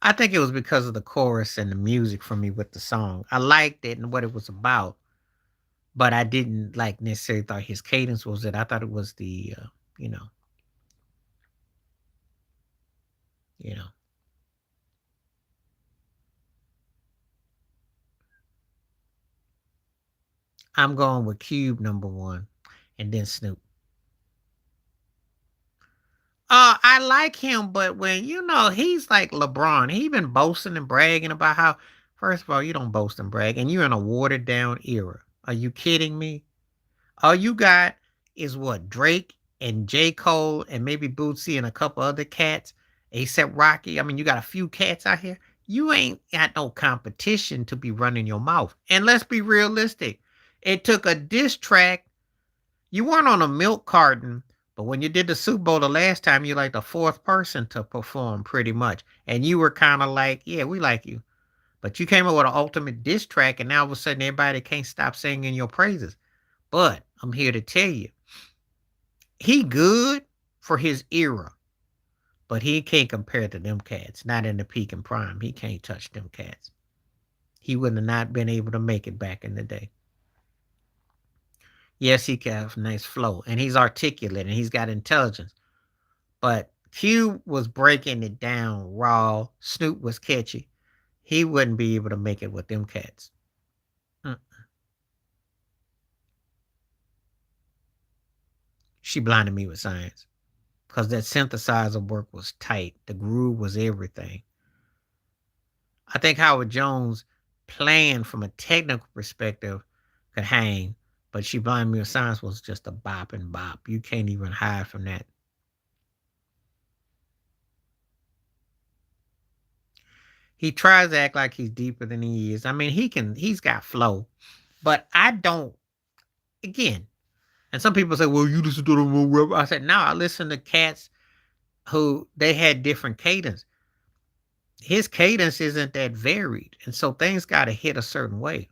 I think it was because of the chorus and the music for me with the song. I liked it and what it was about, but I didn't like necessarily thought his cadence was it. I thought it was the, you know, you know. I'm going with Cube number one, and then Snoop. I like him, but when he's like LeBron, he been boasting and bragging about how. First of all, you don't boast and brag, and you're in a watered down era. Are you kidding me? All you got is what Drake and J. Cole and maybe Bootsy and a couple other cats, except Rocky. I mean, you got a few cats out here. You ain't got no competition to be running your mouth. And let's be realistic. It took a diss track. You weren't on a milk carton, but when you did the Super Bowl the last time, you're like the fourth person to perform pretty much. And you were kind of like, yeah, we like you. But you came up with an ultimate diss track, and now all of a sudden everybody can't stop singing your praises. But I'm here to tell you, he good for his era, but he can't compare to them cats. Not in the peak and prime. He can't touch them cats. He would have not been able to make it back in the day. Yes, he can have nice flow, and he's articulate, and he's got intelligence. But Q was breaking it down raw. Snoop was catchy. He wouldn't be able to make it with them cats. Mm. She blinded me with science because that synthesizer work was tight. The groove was everything. I think Howard Jones playing from a technical perspective could hang, but She Blinded Me with Science was just a bop and bop. You can't even hide from that. He tries to act like he's deeper than he is. I mean, he's got flow, but I don't. Again, and some people say, "Well, you listen to the wrong rapper." I said, "No, I listen to cats who they had different cadence. His cadence isn't that varied, and so things got to hit a certain way.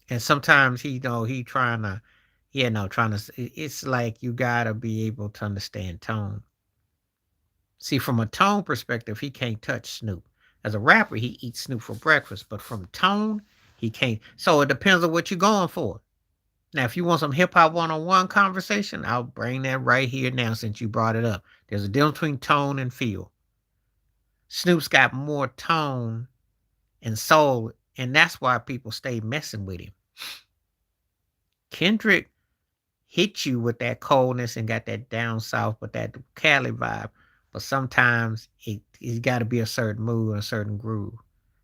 And sometimes he trying to, trying to. It's like you gotta be able to understand tone. See, from a tone perspective, he can't touch Snoop. As a rapper, he eats Snoop for breakfast, but from tone, he can't. So it depends on what you're going for. Now, if you want some hip hop one on one conversation, I'll bring that right here now since you brought it up. There's a difference between tone and feel. Snoop's got more tone and soul, and that's why people stay messing with him. Kendrick hit you with that coldness and got that down south with that Cali vibe, but sometimes it's got to be a certain mood and a certain groove.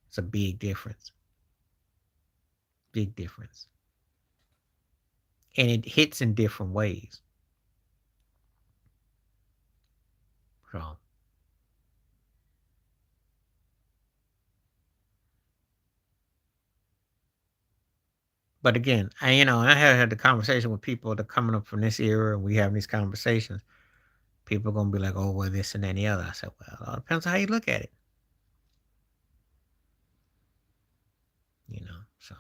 It's a big difference. Big difference. And it hits in different ways. So, but again, I have had the conversation with people that are coming up from this era, and we have these conversations. People are gonna be like, "Oh, well, this and that and the other." I said, "Well, it all depends on how you look at it." So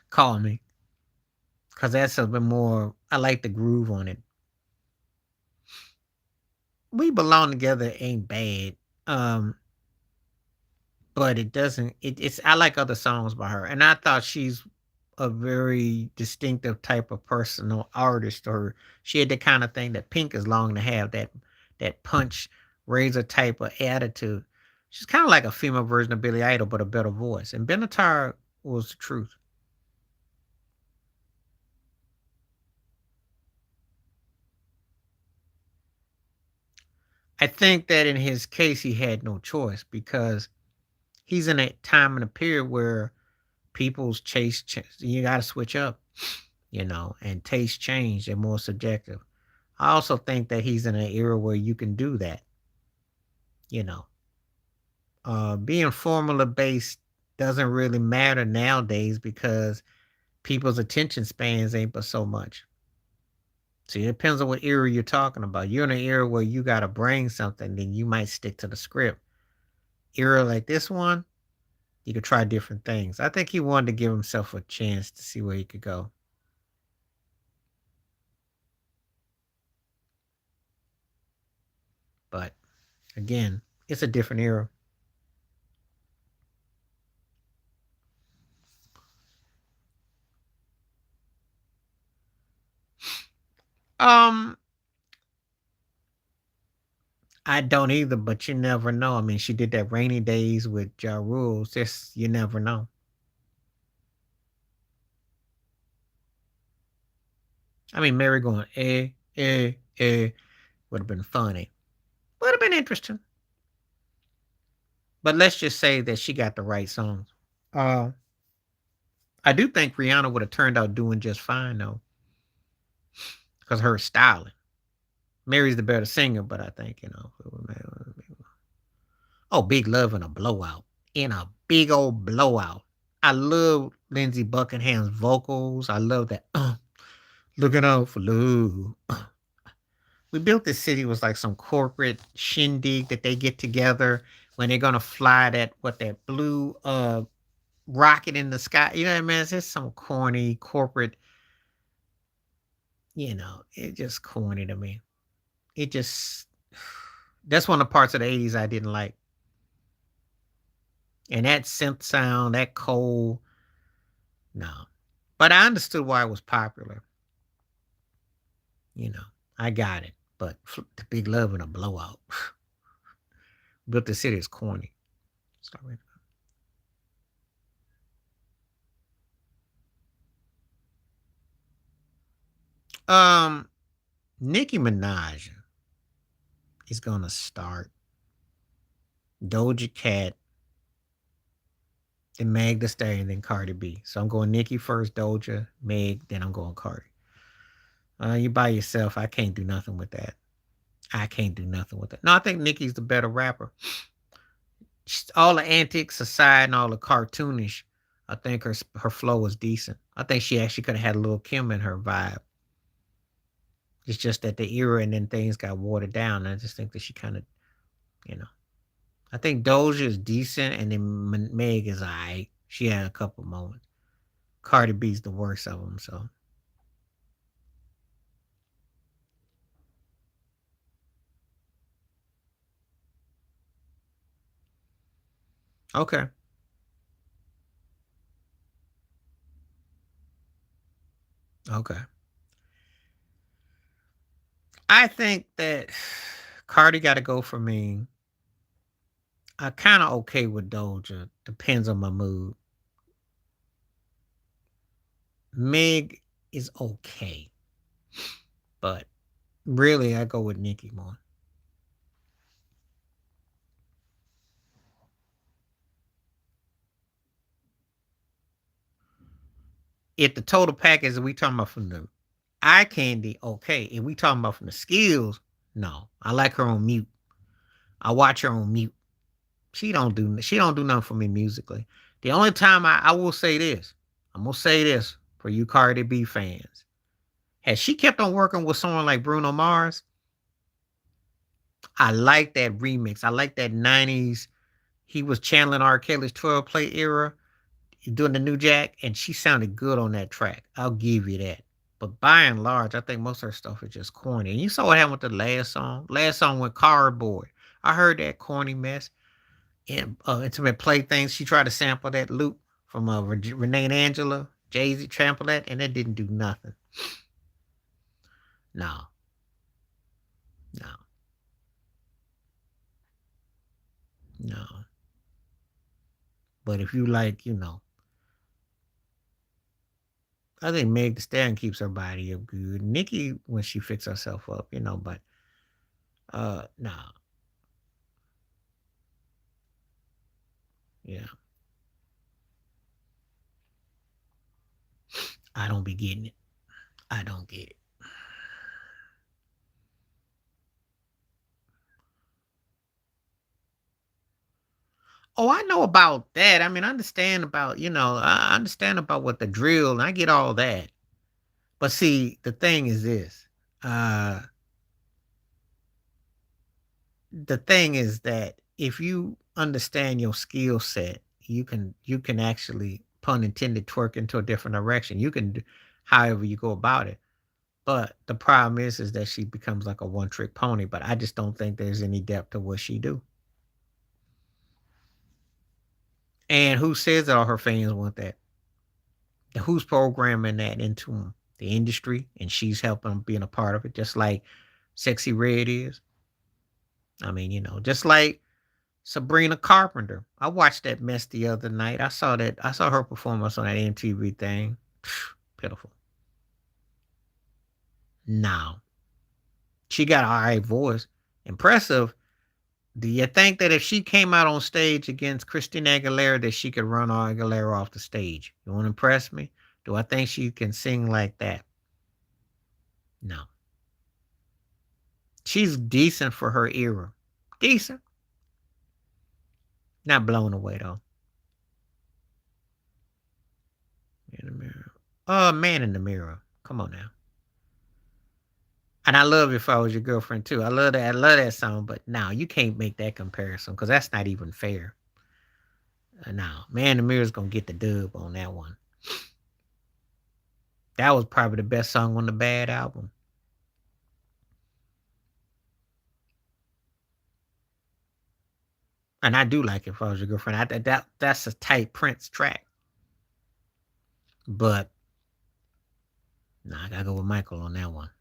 call me because that's a bit more. I like the groove on it. We belong together ain't bad. Um, but it doesn't. It's I like other songs by her, and I thought she's a very distinctive type of personal artist. Or she had the kind of thing that Pink is longing to have, that punch razor type of attitude. She's kind of like a female version of Billy Idol, but a better voice. And Benatar was the truth. I think that in his case, he had no choice because he's in a time and a period where people's you got to switch up, and taste change. They're more subjective. I also think that he's in an era where you can do that. You know, being formula based doesn't really matter nowadays because people's attention spans ain't but so much. See, it depends on what era you're talking about. You're in an era where you got to bring something, then you might stick to the script. Era like this one, you could try different things. I think he wanted to give himself a chance to see where he could go. But again, it's a different era. Um, I don't either, but you never know. I mean, she did that Rainy Days with Ja Rule. Just you never know. I mean, Mary going would have been funny. Would have been interesting. But let's just say that she got the right songs. Uh, I do think Rihanna would have turned out doing just fine though, because her styling. Mary's the better singer, but I think Oh, Big Love in a blowout, in a big old blowout. I love Lindsey Buckingham's vocals. I love that. Looking out for love. We built this city was like some corporate shindig that they get together when they're gonna fly that blue rocket in the sky. You know what I mean? It's just some corny corporate, it just corny to me. It just that's one of the parts of the 80s I didn't like. And that synth sound, that cold, no. But I understood why it was popular. You know, I got it. But the Big Love and a blowout. Built the city is corny. Start with. Um, Nicki Minaj is gonna start. Doja Cat, then Meg the Stallion, then Cardi B. So I'm going Nicki first, Doja, Meg, then I'm going Cardi. You by yourself, I can't do nothing with that. I can't do nothing with that. No, I think Nicki's the better rapper. All the antics aside and all the cartoonish, I think her flow was decent. I think she actually could have had a little Kim in her vibe. It's just that the era and then things got watered down. I just think that she kind of, you know, I think Doja is decent and then Meg is alright. She had a couple moments. Cardi B's the worst of them. So okay, okay. I think that Cardi got to go for me. I kind of okay with Doja. Depends on my mood. Meg is okay, but really I go with Nicki more. If the total package we talking about from the eye candy, okay. If we talking about from the skills, no. I like her on mute. I watch her on mute. She don't do nothing for me musically. The only time I will say this, I'm gonna say this for you Cardi B fans. Had she kept on working with someone like Bruno Mars, I like that remix. I like that 90s. He was channeling R. Kelly's 12 play era, doing the new jack, and she sounded good on that track. I'll give you that. But by and large, I think most of her stuff is just corny. And you saw what happened with the last song. Last song with Cardboard. I heard that corny mess. And Intimate Playthings, she tried to sample that loop from Renee and Angela. Jay-Z trampled that, and that didn't do nothing. No, no, no. But if you like, I think Meg Thee Stallion keeps her body up good. Nikki, when she fix herself up, but no, yeah, I don't be getting it. I don't get it. Oh, I know about that. I mean, I understand about, I understand about what the drill, and I get all that. But see, the thing is this. Uh the thing is that if you understand your skill set, you can actually, pun intended, twerk into a different direction. You can do however you go about it. But the problem is that she becomes like a one trick pony. But I just don't think there's any depth to what she do. And who says that all her fans want that? And who's programming that into them? The industry, and she's helping being a part of it, just like Sexy Red is. I mean, just like Sabrina Carpenter. I watched that mess the other night. I saw her performance on that MTV thing. Pitiful. Now, she got an alright voice. Impressive. Do you think that if she came out on stage against Christina Aguilera that she could run Aguilera off the stage? You want to impress me? Do I think she can sing like that? No. She's decent for her era. Decent. Not blown away though. In the mirror. Man in the mirror. Come on now. And I love If I Was Your Girlfriend too. I love that. I love that song. But now you can't make that comparison because that's not even fair. Now, Man in the Mirror is gonna get the dub on that one. That was probably the best song on the Bad album. And I do like If I Was Your Girlfriend. That's a tight Prince track. But I gotta go with Michael on that one.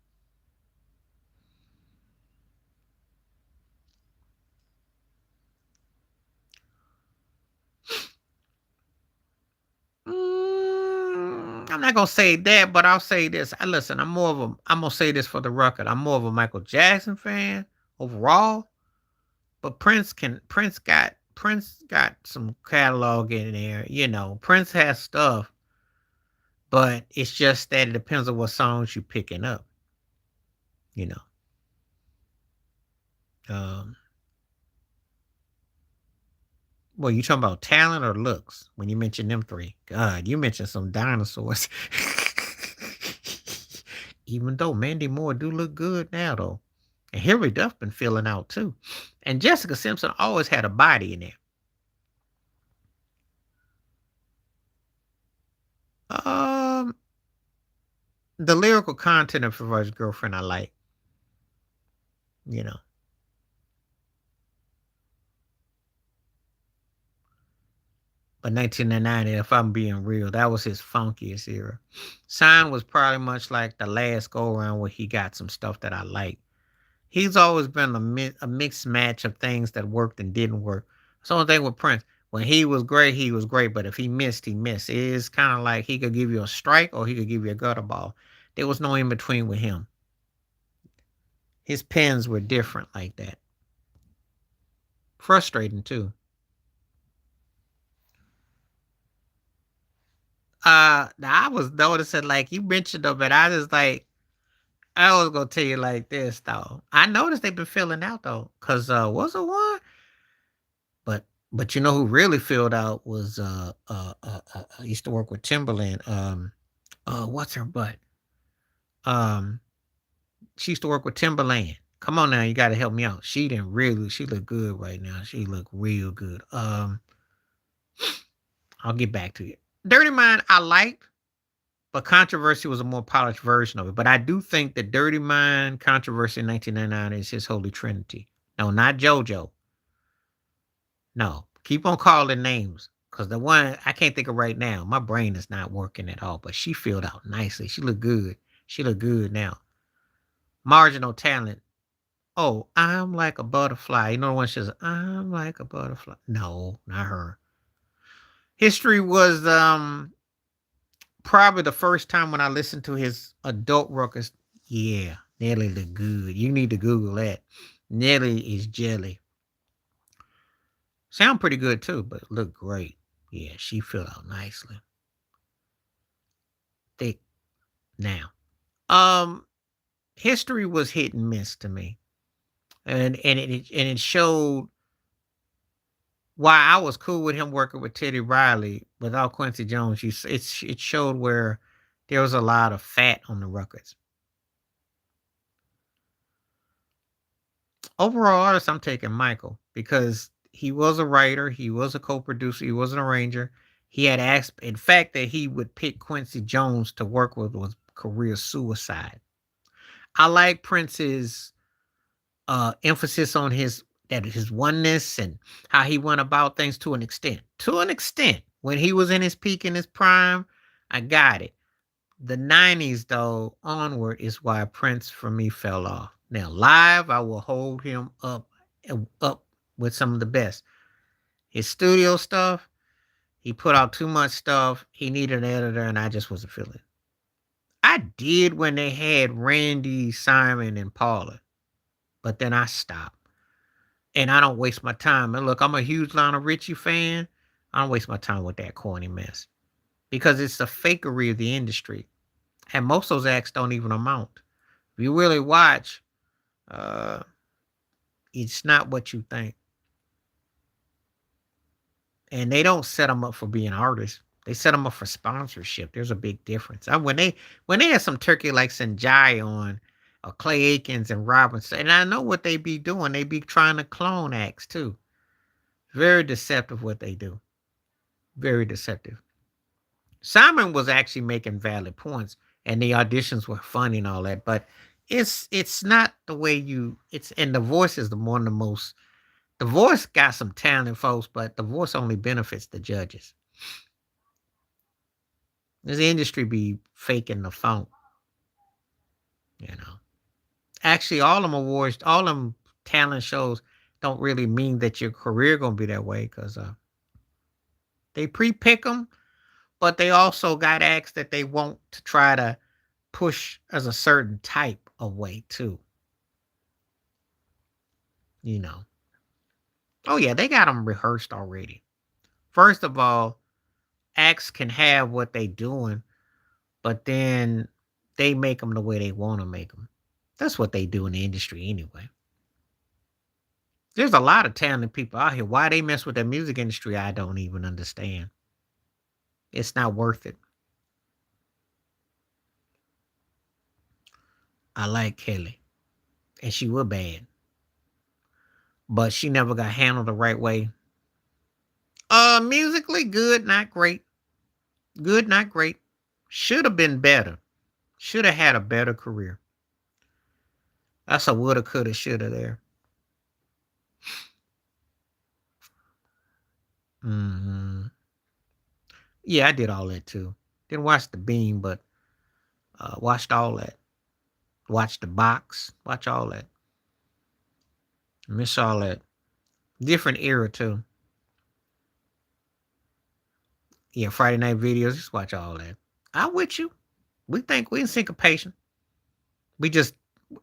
I'm not gonna say that, but I'll say this. Listen, I'm gonna say this for the record. I'm more of a Michael Jackson fan overall, but Prince got some catalog in there. Prince has stuff, but it's just that it depends on what songs you picking up. You know, um, well, you talking about talent or looks when you mention them three? God, you mentioned some dinosaurs. Even though Mandy Moore do look good now, though, and Hilary Duff been filling out too, and Jessica Simpson always had a body in there. The lyrical content of First Girlfriend I like, you know. But 1990, if I'm being real, that was his funkiest era. Sign was probably much like the last go around where he got some stuff that I like. He's always been a mixed match of things that worked and didn't work. It's the only thing with Prince. When he was great, he was great. But if he missed, he missed. It is kind of like he could give you a strike or he could give you a gutter ball. There was no in between with him. His pens were different like that. Frustrating too. I was noticing like you mentioned them, but I just like I was gonna tell you like this though. I noticed they've been filling out though, cause was it one? But you know who really filled out was I used to work with Timberland. What's her butt? Um, she used to work with Timberland. Come on now, you got to help me out. She didn't really. She look good right now. She look real good. I'll get back to you. Dirty Mind, I liked, but Controversy was a more polished version of it. But I do think that Dirty Mind, Controversy in 1999 is his holy trinity. No, not JoJo. No, keep on calling names. Cause the one I can't think of right now, my brain is not working at all. But she filled out nicely. She looked good. She looked good now. Marginal talent. Oh, I'm like a butterfly. You know the one she says, I'm like a butterfly. No, not her. History was probably the first time when I listened to his adult records. Yeah, Nelly look good. You need to Google that. Nelly is jelly. Sound pretty good too, but look great. Yeah, she filled out nicely. Thick now. Um, History was hit and miss to me, and it showed why I was cool with him working with Teddy Riley without Quincy Jones. It showed where there was a lot of fat on the records. Overall artist, I'm taking Michael because he was a writer, he was a co-producer, he was an arranger. He had asked, in fact, that he would pick Quincy Jones to work with was career suicide. I like Prince's emphasis on his oneness and how he went about things to an extent. To an extent, when he was in his peak in his prime, I got it. The 90s though onward is why Prince for me fell off. Now live, I will hold him up with some of the best. His studio stuff, he put out too much stuff. He needed an editor, and I just wasn't feeling it. I did when they had Randy, Simon, and Paula, but then I stopped. And I don't waste my time. And look, I'm a huge Lionel Richie fan. I don't waste my time with that corny mess because it's the fakery of the industry, and most of those acts don't even amount. If you really watch, uh, it's not what you think, and they don't set them up for being artists. They set them up for sponsorship. There's a big difference. When they had some turkey like Sanjay on, or Clay Aikens and Robinson, and I know what they be doing. They be trying to clone acts too. Very deceptive what they do. Very deceptive. Simon was actually making valid points, and the auditions were funny and all that, but it's not the way you it's and the voice is the one of the most the voice got some talent, folks, but the voice only benefits the judges. This industry be faking the funk, you know. Actually, all them awards, all them talent shows don't really mean that your career gonna be that way because they pre-pick them, but they also got acts that they want to try to push as a certain type of way too. You know. Oh yeah, they got them rehearsed already. First of all, acts can have what they doing, but then they make them the way they want to make them. That's what they do in the industry anyway. There's a lot of talented people out here. Why they mess with the music industry, I don't even understand. It's not worth it. I like Kelly, and she was bad, but she never got handled the right way. Musically good, not great. Good, not great. Should have been better. Should have had a better career. That's a woulda, coulda, shoulda there. Hmm. Yeah, I did all that too. Didn't watch the Beam, but watched all that. Watched the Box. Watch all that. Miss all that. Different era too. Yeah, Friday night videos. Just watch all that. I'm with you. We think we in syncopation. We just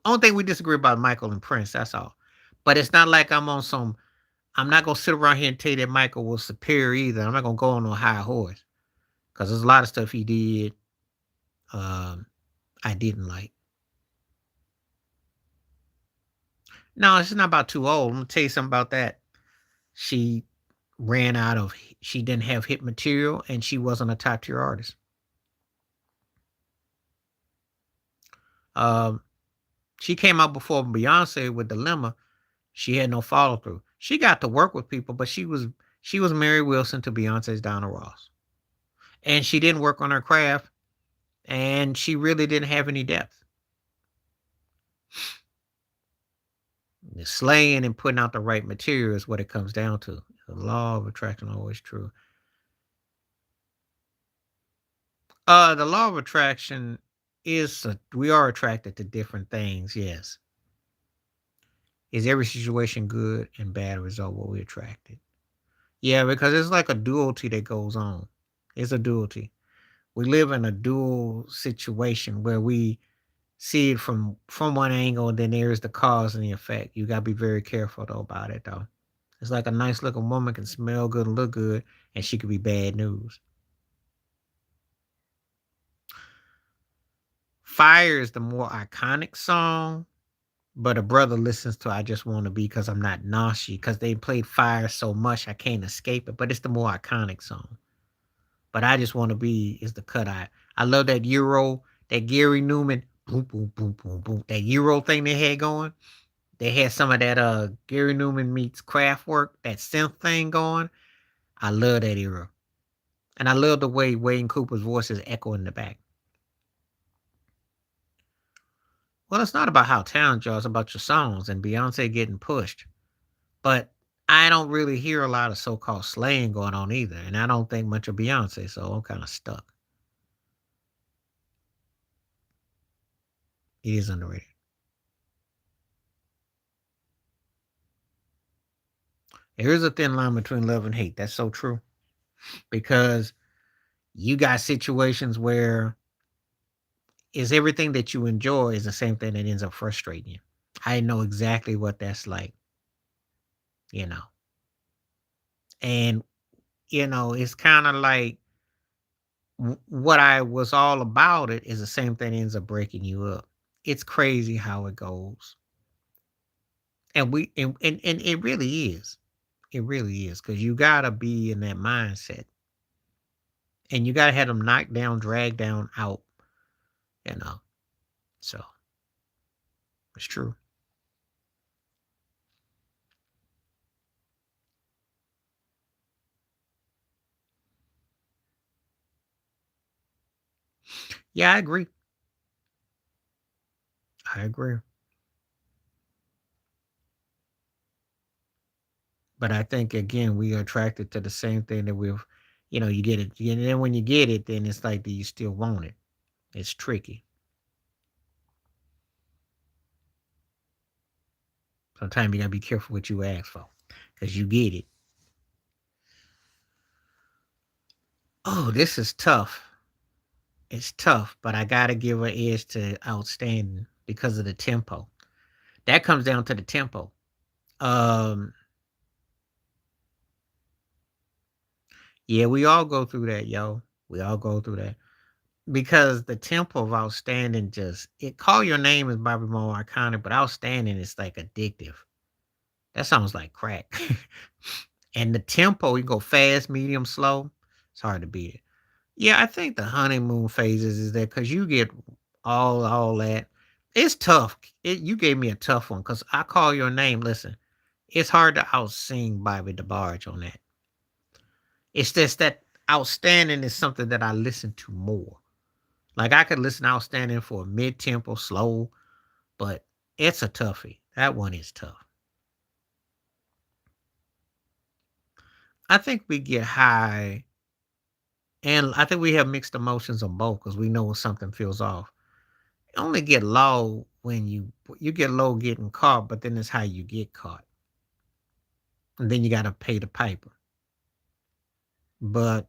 only thing we disagree about Michael and Prince. That's all. But it's not like I'm on some. I'm not gonna sit around here and tell you that Michael was superior either. I'm not gonna go on no high horse because there's a lot of stuff he did. Um, I didn't like. No, it's not about too old. I'm gonna tell you something about that. She ran out of. She didn't have hit material, and she wasn't a top tier artist. Um, she came out before Beyonce with Dilemma. She had no follow through. She got to work with people, but she was Mary Wilson to Beyonce's Donna Ross, and she didn't work on her craft, and she really didn't have any depth. The slaying and putting out the right material is what it comes down to. The law of attraction always true. The law of attraction is we are attracted to different things. Yes, is every situation good and bad result what we attracted? Yeah, because it's like a duality that goes on. It's a duality. We live in a dual situation where we see it from one angle, and then there's the cause and the effect. You gotta be very careful though about it though. It's like a nice looking woman can smell good and look good, and she could be bad news. Fire is the more iconic song, but a brother listens to I Just Wanna Be Because I'm Not Naughty because they played Fire so much I can't escape it. But it's the more iconic song. But I Just Wanna Be is the cut I love that Euro, that Gary Newman, boom, boom, boom, boom, boom. That Euro thing they had going. They had some of that Gary Newman meets Kraftwerk, that synth thing going. I love that era. And I love the way Wayne Cooper's voice is echoing in the back. Well, it's not about how talented you are, it's about your songs and Beyonce getting pushed. But I don't really hear a lot of so called slaying going on either. And I don't think much of Beyonce, so I'm kind of stuck. It is underrated. There is a thin line between love and hate. That's so true. Because you got situations where is everything that you enjoy is the same thing that ends up frustrating you. I know exactly what that's like, you know. And, it's kind of like what I was all about it is the same thing that ends up breaking you up. It's crazy how it goes. And it really is. It really is. Because you gotta be in that mindset. And you gotta have them knocked down, dragged down, out, you know. So it's true. Yeah, I agree. I agree. But I think again we are attracted to the same thing that we've, you get it, and then when you get it, then it's like, do you still want it? It's tricky. Sometimes you gotta be careful what you ask for, because you get it. Oh, this is tough. It's tough, but I gotta give an edge to outstanding because of the tempo. That comes down to the tempo. Um, yeah, we all go through that, yo. We all go through that. Because the tempo of outstanding just it call your name is probably more iconic, but outstanding is like addictive. That sounds like crack. And the tempo, you go fast, medium, slow. It's hard to beat it. Yeah, I think the honeymoon phases is that because you get all that. It's tough. You gave me a tough one because I call your name. Listen, it's hard to outsing Bobby DeBarge on that. It's just that outstanding is something that I listen to more. Like I could listen outstanding for a mid tempo, slow, but it's a toughie. That one is tough. I think we get high, and I think we have mixed emotions on both because we know when something feels off. You only get low when you get low getting caught, but then it's how you get caught, and then you got to pay the piper. But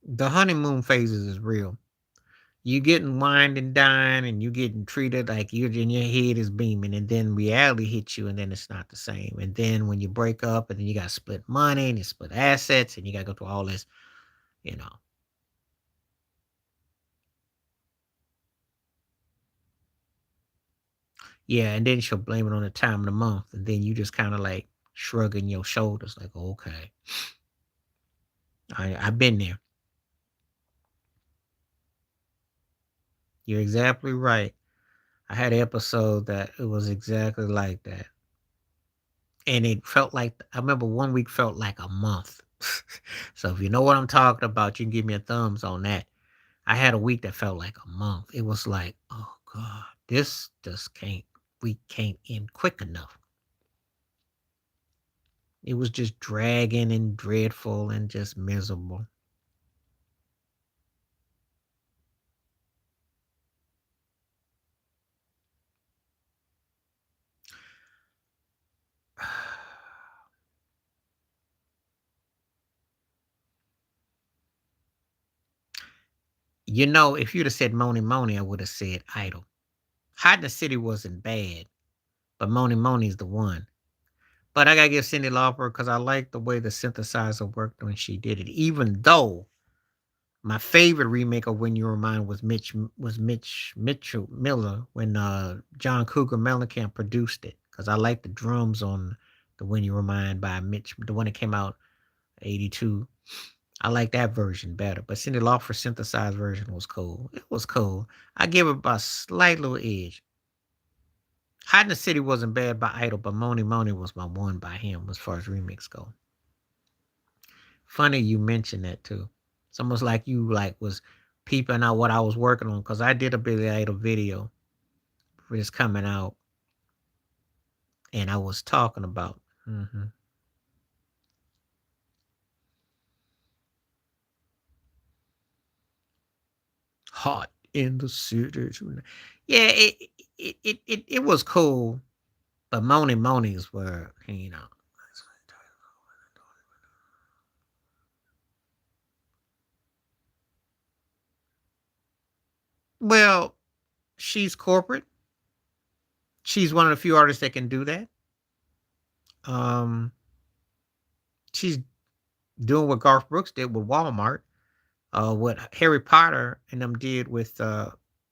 the honeymoon phases is real. You getting wined and dined, and you getting treated like you're in your head is beaming, and then reality hits you, and then it's not the same. And then when you break up, and then you got to split money, and you split assets, and you got to go through all this, you know. Yeah, and then she'll blame it on the time of the month, and then you just kind of like shrugging your shoulders, like, okay, I've been there. You're exactly right. I had an episode that it was exactly like that. And it felt like, I remember one week felt like a month. So if you know what I'm talking about, you can give me a thumbs on that. I had a week that felt like a month. It was like, oh God, this just can't, we can't end quick enough. It was just dragging and dreadful and just miserable. You know, if you'd have said Moni Moni, I would have said Idol. Hot in the City wasn't bad, but Moni Moni's the one. But I gotta give Cyndi Lauper because I like the way the synthesizer worked when she did it. Even though my favorite remake of When You Were Mine was Mitch Mitchell Miller when John Cougar Mellencamp produced it because I like the drums on the When You Were Mine by Mitch, the one that came out '82. I like that version better, but Cyndi Lauper's synthesized version was cool. It was cool. I give it a slight little edge. Hot in the City wasn't bad by Idol, but Moni Moni was my one by him as far as remix go. Funny you mentioned that too. It's almost like you like was peeping out what I was working on because I did a Billy Idol video for this coming out, and I was talking about hot in the city. Yeah, it was cool, but Moni Moni's were well, she's corporate. She's one of the few artists that can do that. Um, she's doing what Garth Brooks did with Walmart, what Harry Potter and them did with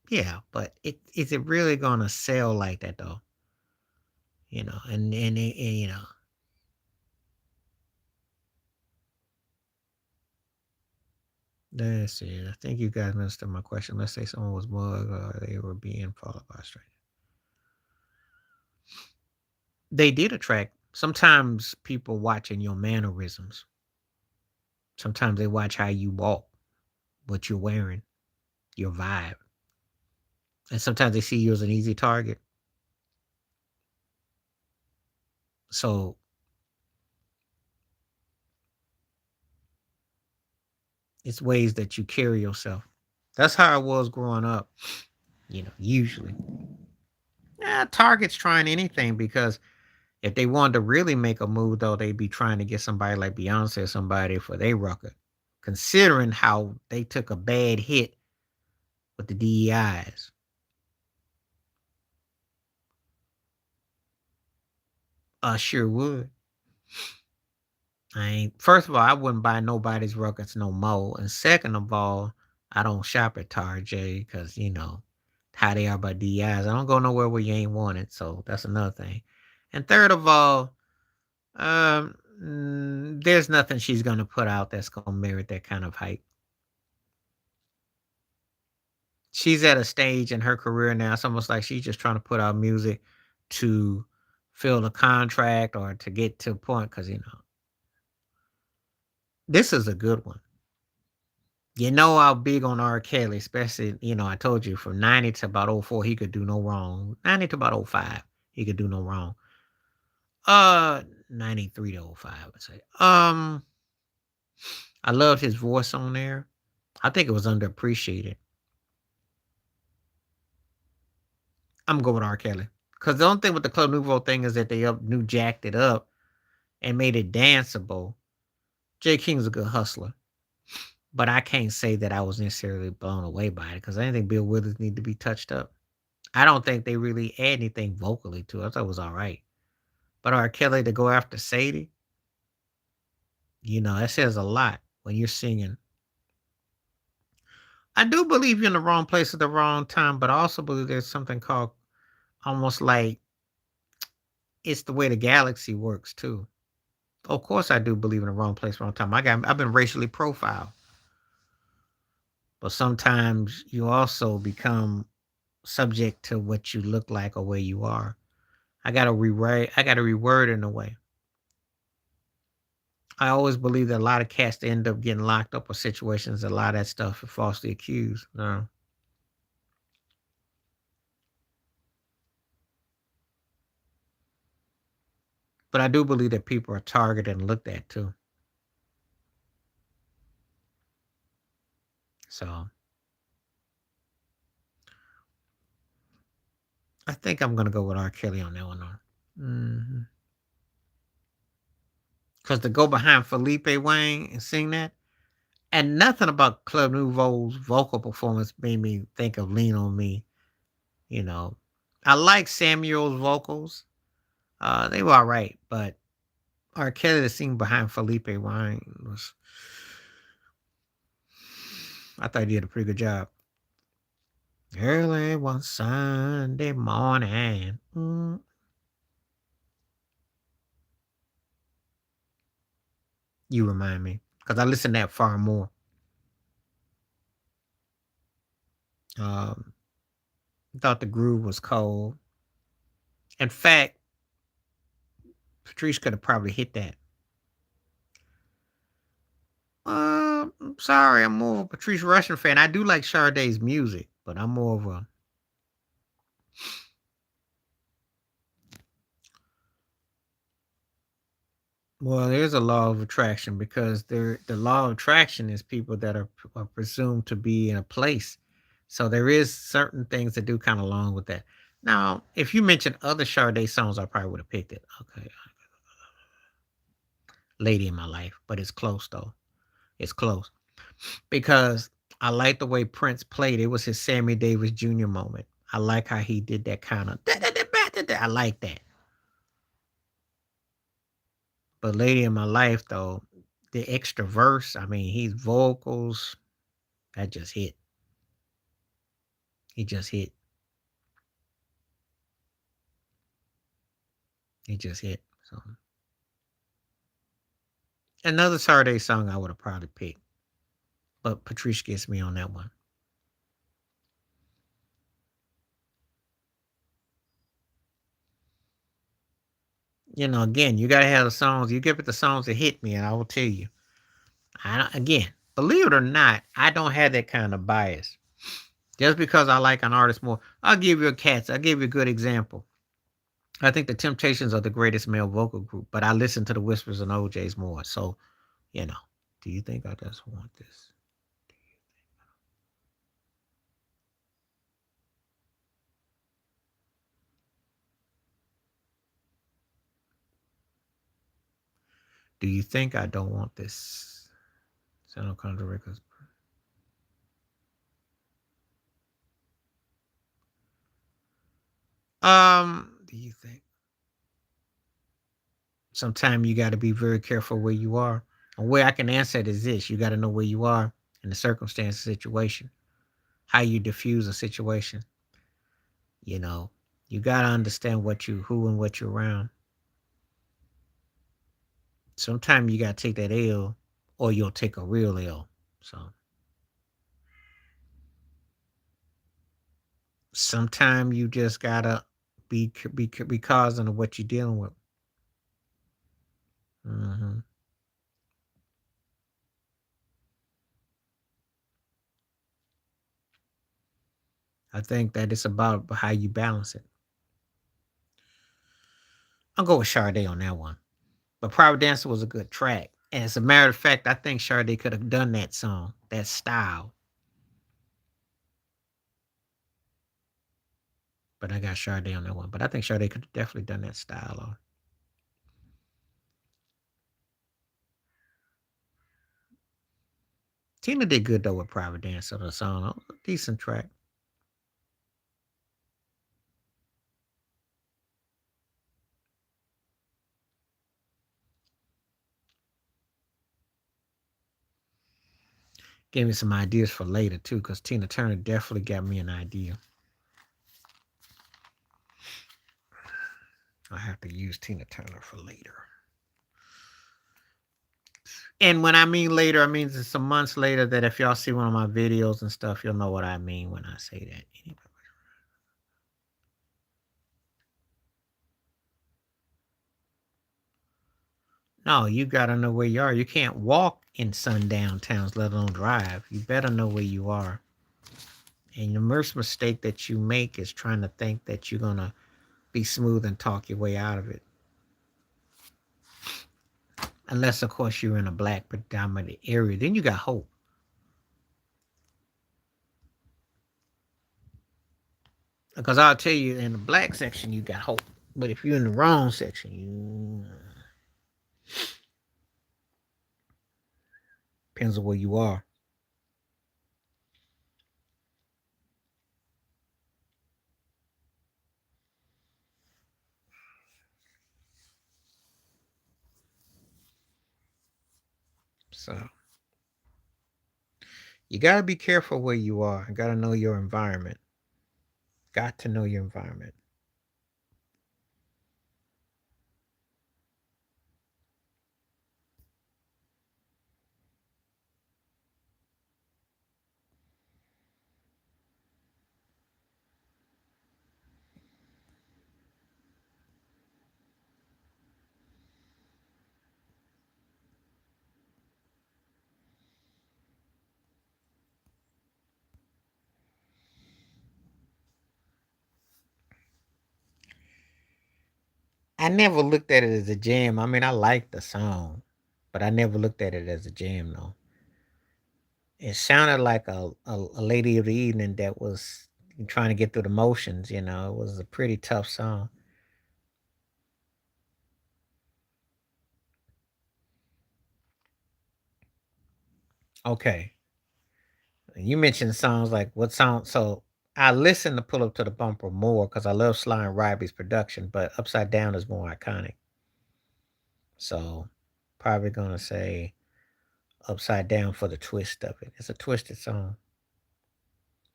yeah, but is it really gonna sell like that though? And let's see. I think you guys understood my question. Let's say someone was mugged or they were being followed by a stranger. They did attract. Sometimes people watching your mannerisms. Sometimes they watch how you walk, what you're wearing, your vibe. And sometimes they see you as an easy target. So it's ways that you carry yourself. That's how I was growing up, usually. Yeah, Target's trying anything because if they wanted to really make a move, though, they'd be trying to get somebody like Beyonce or somebody for their record, considering how they took a bad hit with the DEIs. I sure would. I ain't. First of all, I wouldn't buy nobody's records no more, and second of all, I don't shop at Target because how they are about DEIs. I don't go nowhere where you ain't wanted, so that's another thing. And third of all, there's nothing she's gonna put out that's gonna merit that kind of hype. She's at a stage in her career now. It's almost like she's just trying to put out music to fill a contract or to get to a point because this is a good one. You know I'm big on R. Kelly, especially, I told you from 90 to about '04, he could do no wrong. 90 to about '05, he could do no wrong. 93 to '05, I'd say. I loved his voice on there. I think it was underappreciated. I'm going with R. Kelly. Because the only thing with the Club Nouveau thing is that they new jacked it up and made it danceable. J. King's a good hustler. But I can't say that I was necessarily blown away by it because I didn't think Bill Withers needed to be touched up. I don't think they really add anything vocally to it. I thought it was all right. But R. Kelly to go after Sadie, that says a lot when you're singing. I do believe you're in the wrong place at the wrong time, but I also believe there's something called almost like it's the way the galaxy works too. Of course, I do believe in the wrong place, wrong time. I've been racially profiled, but sometimes you also become subject to what you look like or where you are. I gotta rewrite. I gotta reword in a way. I always believe that a lot of cats end up getting locked up or situations. A lot of that stuff are falsely accused. No, but I do believe that people are targeted and looked at too. So I think I'm gonna go with R. Kelly on that one. Mm-hmm. Because to go behind Felipe Wayne and sing that, and nothing about Club Nouveau's vocal performance made me think of Lean on Me. You know, I like Samuel's vocals. They were all right, but R. Kelly to sing behind Felipe Wayne was, I thought he did a pretty good job. Early one Sunday morning. You remind me. Because I listen to that far more. Um, thought the groove was cold. In fact, Patrice could have probably hit that. I'm sorry, I'm more of a Patrice Russian fan. I do like Sade's music, but I'm more of a. Well, there's a law of attraction because the law of attraction is people that are presumed to be in a place. So there is certain things that do kind of along with that. Now, if you mentioned other Sade songs, I probably would have picked it. Okay, Lady in My Life, but it's close though. It's close because I like the way Prince played. It was his Sammy Davis Jr. moment. I like how he did that kind of. I like that. But Lady in My Life, though, the extra verse, I mean, he's vocals, that just hit. He just hit. He just hit. So another Sade song I would have probably picked. But Patrice gets me on that one. Again, you gotta have the songs. You give it the songs that hit me, and I will tell you. Again, believe it or not, I don't have that kind of bias. Just because I like an artist more, I'll give you a Cats. I'll give you a good example. I think the Temptations are the greatest male vocal group, but I listen to the Whispers and OJ's more. So, you know, do you think I just want this? Do you think I don't want this? Sound Contra Records. Do you think? Sometimes you got to be very careful where you are. And where I can answer it is this: you got to know where you are in the circumstance, situation, how you diffuse a situation. You know, you got to understand who and what you're around. Sometimes you got to take that L, or you'll take a real L. So sometimes you just gotta be causing of what you're dealing with. Hmm. I think that it's about how you balance it. I'll go with Sade on that one. But Private Dancer was a good track. And as a matter of fact, I think Sade could have done that song, that style. But I got Sade on that one. But I think Sade could have definitely done that style on. Tina did good though with Private Dancer, the song. Decent track. Gave me some ideas for later too, because Tina Turner definitely got me an idea. I have to use Tina Turner for later. And when I mean later, I mean it's some months later that if y'all see one of my videos and stuff, you'll know what I mean when I say that. Anyway. No, you gotta know where you are. You can't walk in sundown towns, let alone drive. You better know where you are. And the worst mistake that you make is trying to think that you're gonna be smooth and talk your way out of it. Unless, of course, you're in a black predominant area, then you got hope. Because I'll tell you, in the black section, you got hope. But if you're in the wrong section, you depends on where you are. So you gotta be careful where you are. You gotta know your environment. Got to know your environment. I never looked at it as a jam. I mean, I liked the song, but I never looked at it as a jam though. It sounded like a lady of the evening that was trying to get through the motions, you know. It was a pretty tough song. Okay. You mentioned songs like what song? So I listen to Pull Up to the Bumper more because I love Sly and Rybe's production, but Upside Down is more iconic. So probably gonna say Upside Down for the twist of it. It's a twisted song.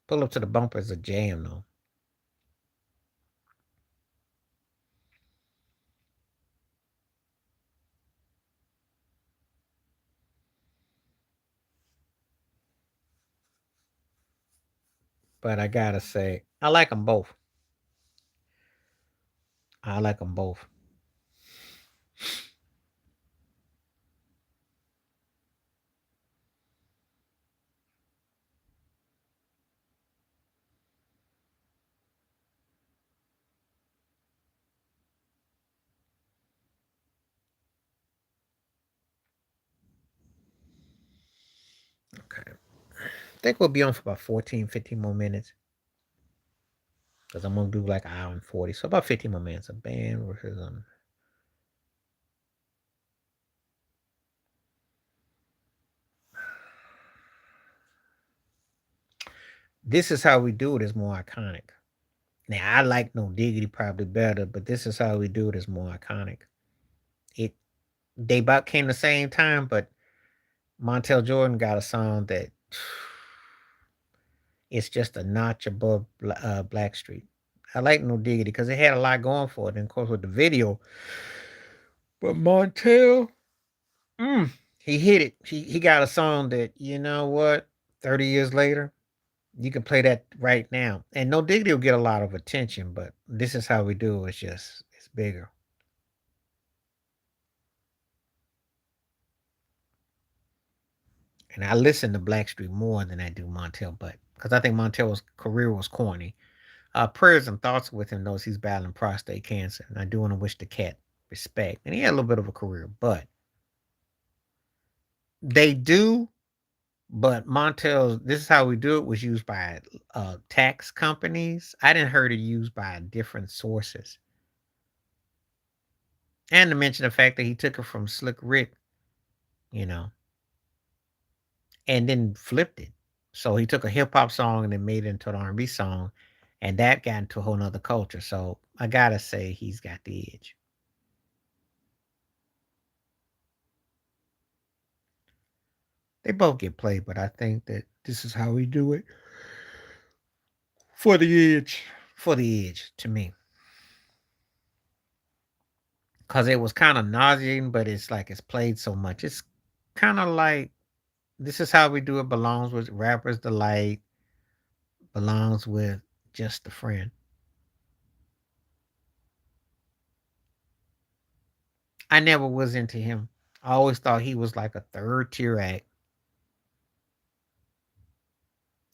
Pull Up to the Bumper is a jam though. But I gotta say, I like them both. I like them both. Okay. I think we'll be on for about 14, 15 more minutes. Because I'm gonna do like an hour and 40. So about 15 more minutes. A band versus This Is How We Do It is more iconic. Now I like No Diggity probably better, but This Is How We Do It is more iconic. It they about came the same time, but Montel Jordan got a song that it's just a notch above Blackstreet. I like No Diggity because it had a lot going for it, and of course with the video. But Montel, mm, he hit it. He got a song that you know what. 30 years later, you can play that right now, and No Diggity will get a lot of attention. But This Is How We Do It. It's bigger. And I listen to Blackstreet more than I do Montel, but because I think Montel's career was corny. Prayers and thoughts with him knows he's battling prostate cancer, and I do want to wish the cat respect. And he had a little bit of a career, but they do. But Montel's "This Is How We Do It" was used by tax companies. I didn't heard it used by different sources. And to mention the fact that he took it from Slick Rick, you know, and then flipped it. So he took a hip hop song and then made it into an R&B song, and that got into a whole nother culture. So I gotta say he's got the edge. They both get played, but I think that this is how we do it for the edge. For the edge, to me, because it was kind of nauseating, but it's like it's played so much. It's kind of like this is how we do it belongs with rappers delight, belongs with just a friend. I never was into him. I always thought he was like a third tier act.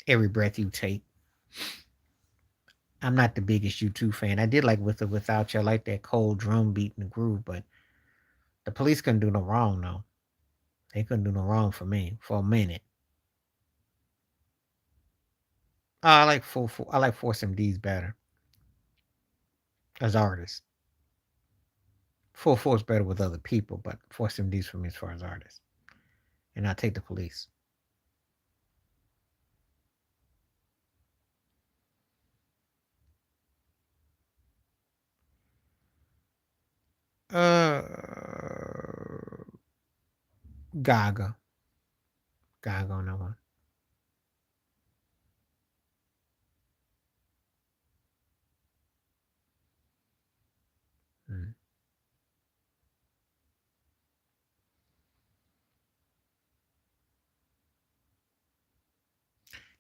Every breath you take. I'm not the biggest U2 fan. I did like With or Without You. I like that cold drum beat in the groove, but the police couldn't do no wrong, though. They couldn't do no wrong for me for a minute. I like I like Force MDs better as artists. Full Force better with other people, but Force MDs for me as far as artists. And I take the police. Uh, Gaga. Gaga on that one. Mm.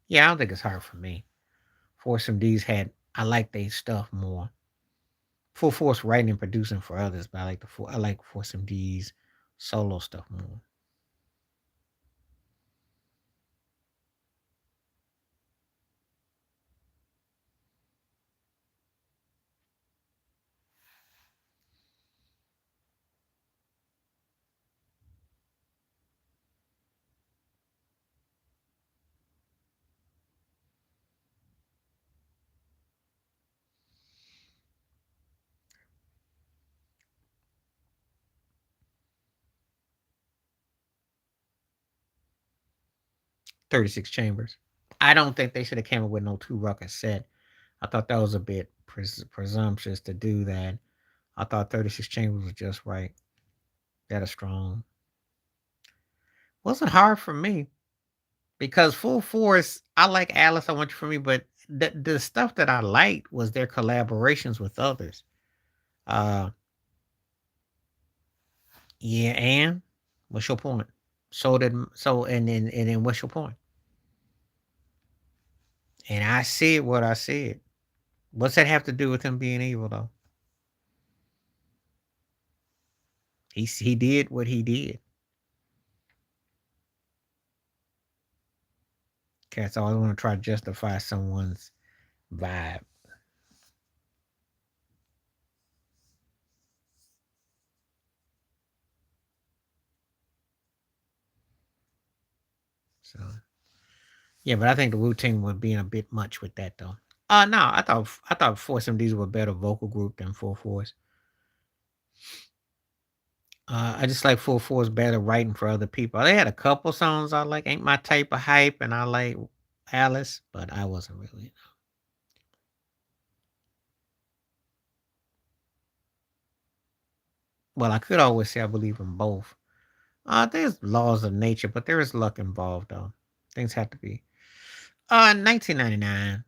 Yeah, I don't think it's hard for me. Force MDs had I like their stuff more. Full Force writing and producing for others, but I like Force MDs solo stuff more. 36 Chambers. I don't think they should have came up with no two ruckus set. I thought that was a bit presumptuous to do that. I thought 36 Chambers was just right. That is strong. Wasn't hard for me because Full Force, I like Alice, I Want You For Me, but the stuff that I liked was their collaborations with others. Uh, yeah, and what's your point? And then what's your point? And I said what I said. What's that have to do with him being evil though? He did what he did. Cats always want to try to justify someone's vibe. So yeah, but I think the Wu Tang was being a bit much with that though. No, I thought Force MDs were a better vocal group than Full Force. I just like Full Force better writing for other people. They had a couple songs I like, Ain't My Type of Hype, and I like Alice, but I wasn't really. Well, I could always say I believe in both. There's laws of nature, but there is luck involved though. Things have to be. 1999,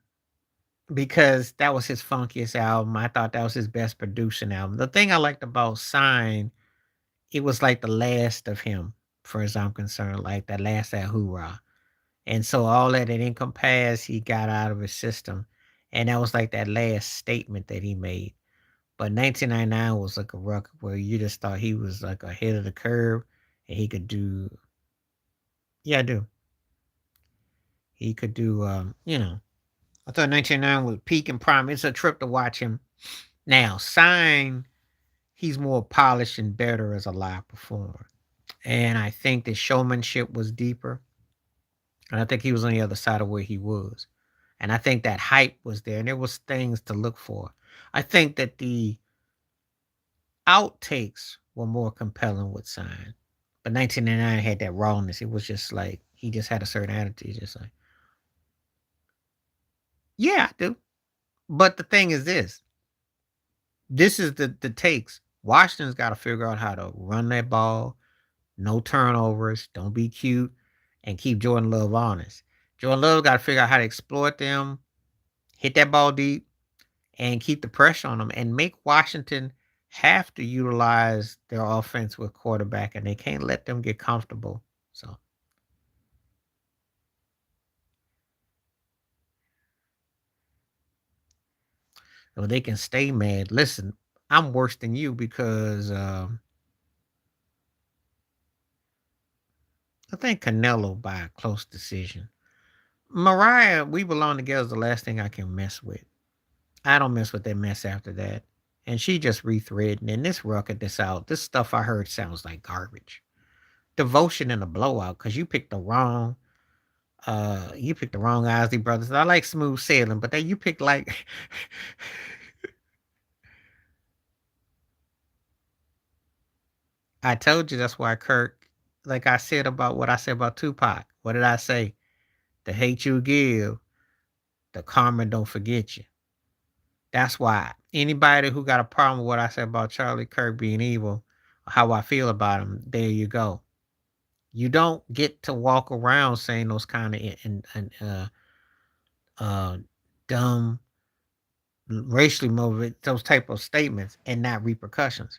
because that was his funkiest album. I thought that was his best producing album. The thing I liked about Sign, it was like the last of him, far as I'm concerned, like that last that hoorah. And so all that it encompassed, he got out of his system. And that was like that last statement that he made. But 1999 was like a record where you just thought he was like ahead of the curve and he could do, yeah, I do. He could do, I thought 1999 was peak and prime. It's a trip to watch him. Now, Sign, he's more polished and better as a live performer. And I think the showmanship was deeper. And I think he was on the other side of where he was. And I think that hype was there and there was things to look for. I think that the outtakes were more compelling with Sign. But 1999 had that rawness. It was just like he just had a certain attitude, just like, yeah, I do. But the thing is this is the takes. Washington's got to figure out how to run that ball, no turnovers, don't be cute, and keep Jordan Love honest. Jordan Love got to figure out how to exploit them, hit that ball deep, and keep the pressure on them, and make Washington have to utilize their offense with quarterback, and they can't let them get comfortable. So, so they can stay mad. Listen, I'm worse than you because I think Canelo by a close decision. Mariah, we belong together is the last thing I can mess with. I don't mess with that mess after that. And she just rethreading. And this record this out, this stuff I heard sounds like garbage. Devotion and a blowout, because you picked the wrong Isley Brothers. I like Smooth Sailing, but then you picked like I told you that's why Kirk, like I said about what I said about Tupac. What did I say? The hate you give, the karma don't forget you. That's why anybody who got a problem with what I said about Charlie Kirk being evil, how I feel about him, there you go. You don't get to walk around saying those kind of uh, dumb, racially motivated, those type of statements and not repercussions.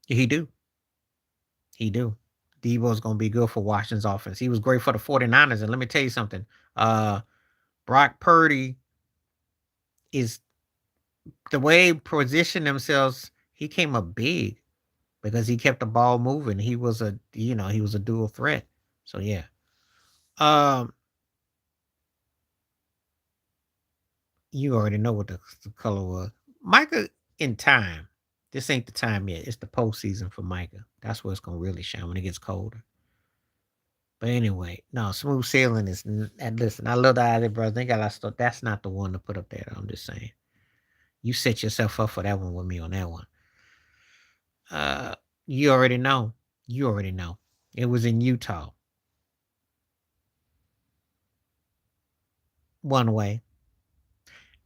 He do. He do. Debo's going to be good for Washington's offense. He was great for the 49ers. And let me tell you something. Brock Purdy is the way he positioned themselves. He came up big because he kept the ball moving. He was a dual threat. So yeah. Um, you already know what the color was. Micah in time. This ain't the time yet. It's the postseason for Micah. That's where it's gonna really shine when it gets colder. But anyway, no, smooth sailing is. And listen, I love the idea, bro. I think I lost. That's not the one to put up there. I'm just saying. You set yourself up for that one with me on that one. Uh, you already know. You already know. It was in Utah. One way.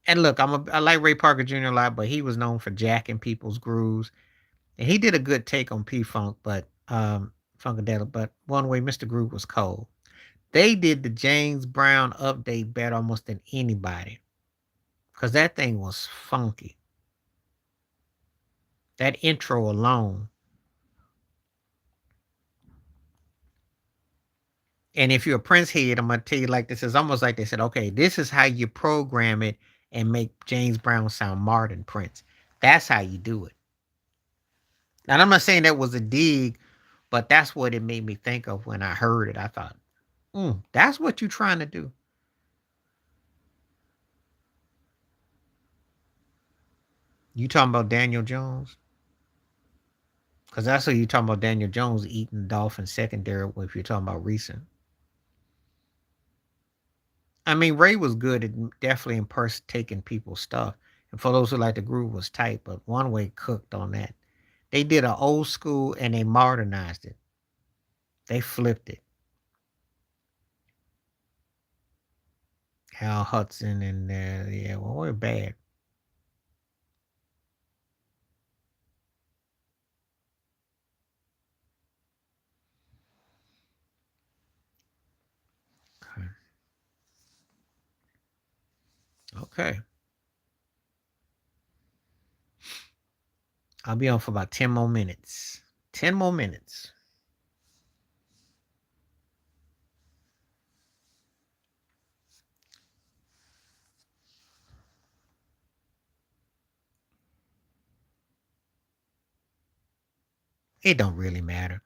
And look, I like Ray Parker Jr. a lot, but he was known for jacking people's grooves, and he did a good take on P Funk, but Funkadelic. But one way, Mr. Groove was cold. They did the James Brown update better almost than anybody, cause that thing was funky. That intro alone. And if you're a Prince head, I'm gonna tell you like this is almost like they said, okay, this is how you program it and make James Brown sound modern Prince. That's how you do it. And I'm not saying that was a dig, but that's what it made me think of when I heard it. I thought, that's what you're trying to do. You talking about Daniel Jones? Because that's what you talking about Daniel Jones eating Dolphin secondary if you're talking about recent. I mean, Ray was good at definitely taking people's stuff. And for those who like the groove was tight, but One Way cooked on that. They did an old school and they modernized it. They flipped it. Hal Hudson and yeah, well, we're bad. Okay. Okay. I'll be on for about 10 more minutes. 10 more minutes. It don't really matter.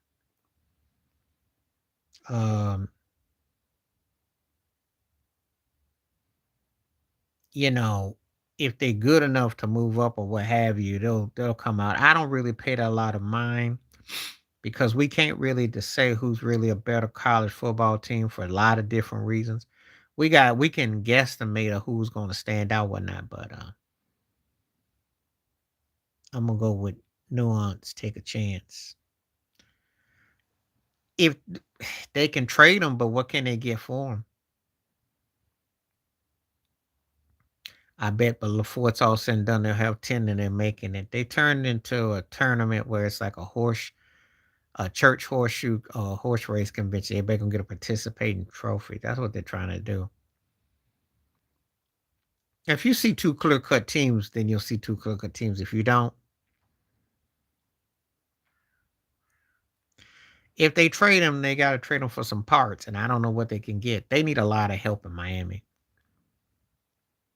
Um, you know, if they're good enough to move up or what have you, they'll come out. I don't really pay that a lot of mind because we can't really just say who's really a better college football team for a lot of different reasons. We can guesstimate of who's going to stand out, whatnot, but I'm gonna go with nuance. Take a chance. If they can trade them, but what can they get for them? I bet, but before it's all said and done, they'll have 10 and they're making it. They turned into a tournament where it's like a church horseshoe, horse race convention. Everybody gonna get a participating trophy. That's what they're trying to do. If you see two clear cut teams, then you'll see two clear cut teams. If you don't, if they trade them, they got to trade them for some parts, and I don't know what they can get. They need a lot of help in Miami.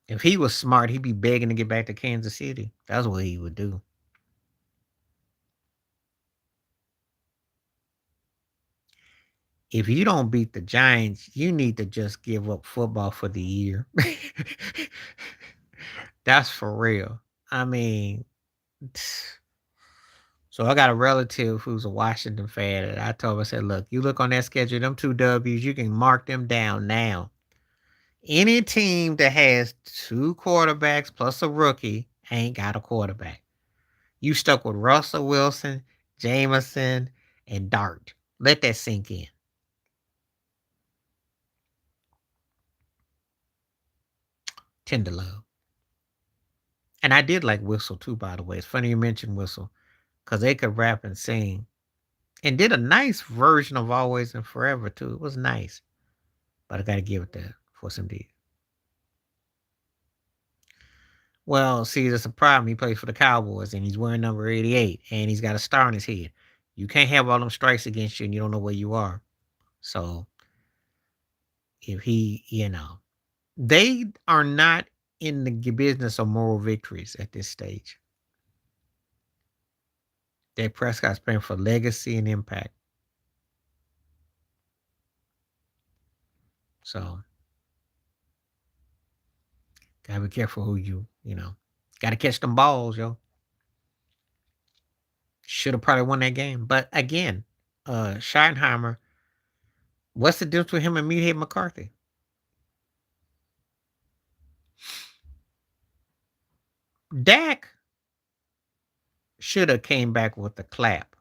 If he was smart, he'd be begging to get back to Kansas City. That's what he would do. If you don't beat the Giants, you need to just give up football for the year. That's for real. I mean, so I got a relative who's a Washington fan, and I told him, I said, look, you look on that schedule, them two W's, you can mark them down now. Any team that has two quarterbacks plus a rookie ain't got a quarterback. You stuck with Russell Wilson, Jameson, and Dart. Let that sink in. Tender love. And I did like Whistle too, by the way. It's funny you mentioned Whistle because they could rap and sing and did a nice version of Always and Forever too. It was nice, but I got to give it that for some D. Well, see, there's a problem. He plays for the Cowboys and he's wearing number 88 and he's got a star on his head. You can't have all them strikes against you and you don't know where you are. So if they are not in the business of moral victories at this stage. Dak Prescott's playing for legacy and impact. So gotta be careful who gotta catch them balls, yo. Should have probably won that game. But again, Schottenheimer, what's the difference with him and Meathead McCarthy? Dak should have came back with the clap.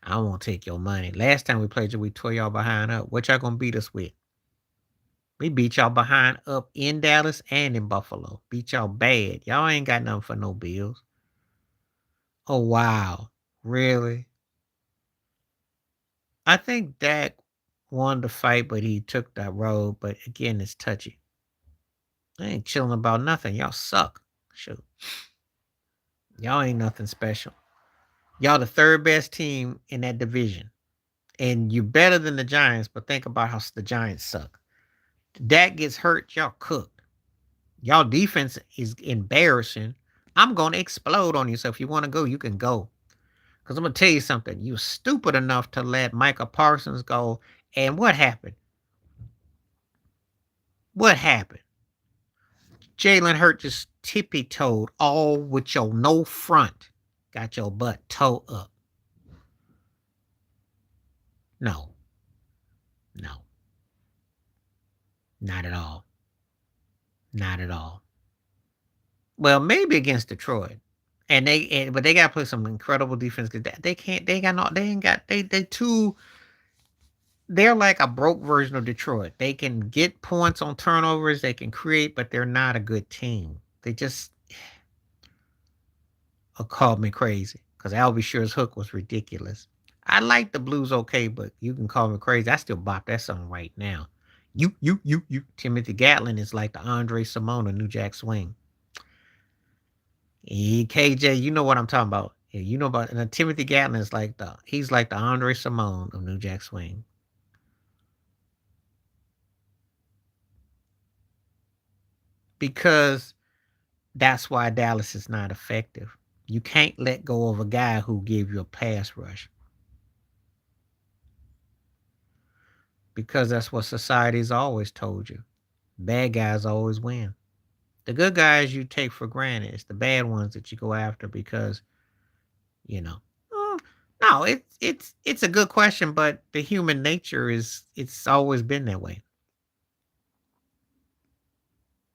I won't take your money. Last time we played you, we tore y'all behind up. What y'all gonna beat us with? We beat y'all behind up in Dallas and in Buffalo. Beat y'all bad. Y'all ain't got nothing for no bills. Oh wow. Really? I think Dak won the fight, but he took that road. But again, it's touchy. I ain't chilling about nothing. Y'all suck. Shoot. Y'all ain't nothing special. Y'all the third best team in that division. And you're better than the Giants, but think about how the Giants suck. Dak gets hurt, y'all cooked. Y'all defense is embarrassing. I'm gonna explode on you. So if you want to go, you can go. Because I'm gonna tell you something. You're stupid enough to let Micah Parsons go. And what happened? What happened? Jalen Hurt just tippy toed all with your no front. Got your butt toe up. No. No. Not at all. Not at all. Well, maybe against Detroit. But they gotta play some incredible defense because they can't they got no they ain't got they too they're like a broke version of Detroit. They can get points on turnovers, they can create, but they're not a good team. They just called me crazy because Albie Sure's hook was ridiculous. I like the blues okay, but you can call me crazy. I still bop that song right now. You. Timothy Gatlin is like the Andre Simone of New Jack Swing. KJ, you know what I'm talking about. Yeah, you know about and Timothy Gatlin is he's like the Andre Simone of New Jack Swing. Because that's why Dallas is not effective. You can't let go of a guy who gave you a pass rush. because that's what society's always told you. Bad guys always win. The good guys you take for granted. It's the bad ones that you go after because you know. Mm, no, it's a good question, but the human nature is it's always been that way.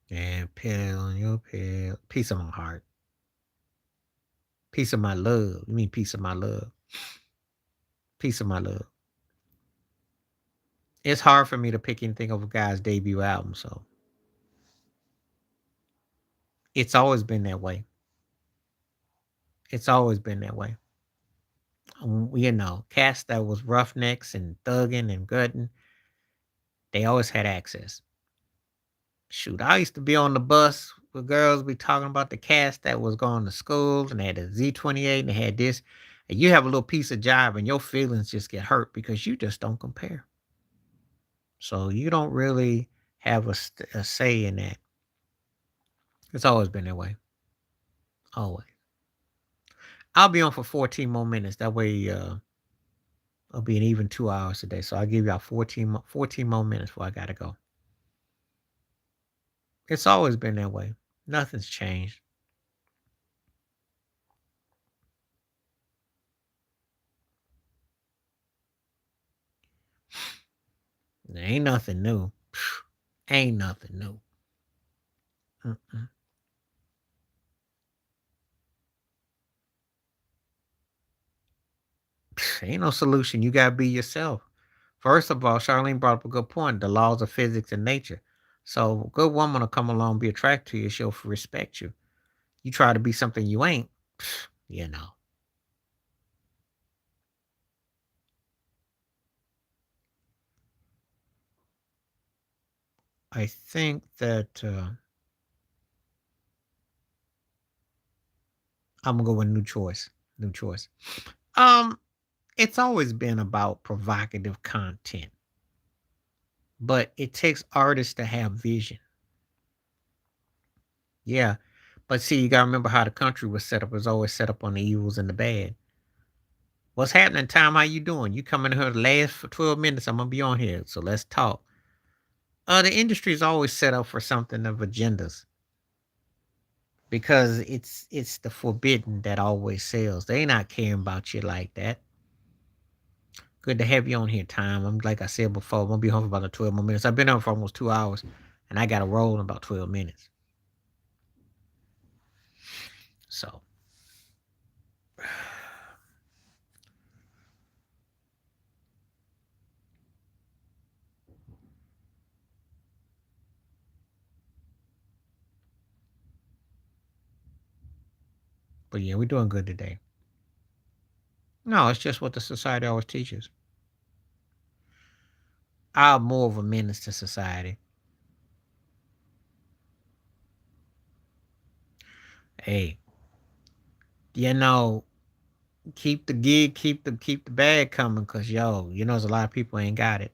Yeah, pill on your pill. Piece of my heart. Piece of my love. You mean piece of my love. Piece of my love. It's hard for me to pick anything over a guy's debut album, so it's always been that way. It's always been that way. Cats that was roughnecks and thugging and gutting, they always had access. Shoot, I used to be on the bus with girls be talking about the cats that was going to school and they had a Z28 and they had this. And you have a little piece of jive and your feelings just get hurt because you just don't compare. So you don't really have a say in that. It's always been that way. Always. I'll be on for 14 more minutes. That way, it'll be an even 2 hours today. So I'll give y'all 14 more minutes before I got to go. It's always been that way. Nothing's changed. There ain't nothing new. Ain't nothing new. Mm-mm. Ain't no solution. You gotta be yourself. First of all, Charlene brought up a good point. The laws of physics and nature. So a good woman will come along, be attracted to you, she'll respect you. You try to be something you ain't, you know. I think that I'm gonna go with new choice. New choice. Um, it's always been about provocative content, but it takes artists to have vision. Yeah. But see, you gotta remember how the country was set up. It was always set up on the evils and the bad. What's happening, Tom? How you doing? You coming here the last for 12 minutes. I'm gonna be on here. So let's talk. The industry is always set up for something of agendas because it's the forbidden that always sells. They not caring about you like that. Good to have you on here, Tom. I'm like I said before, I'm gonna be home for about 12 more minutes. I've been on for almost 2 hours and I gotta roll in about 12 minutes. So but yeah, we're doing good today. No, it's just what the society always teaches. I'm more of a menace to society. Hey, you know, keep the gig, keep the bag coming, cause there's a lot of people ain't got it.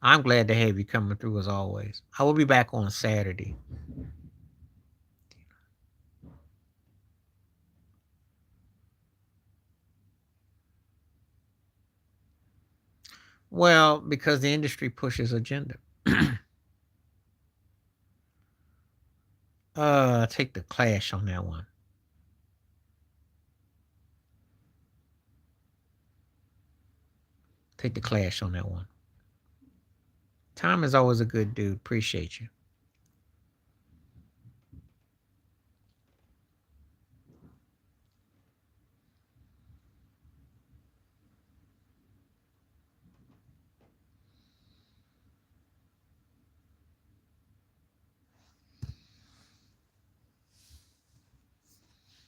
I'm glad to have you coming through as always. I will be back on Saturday. Well, because the industry pushes agenda. Take the Clash on that one. Take the Clash on that one. Tom is always a good dude. Appreciate you.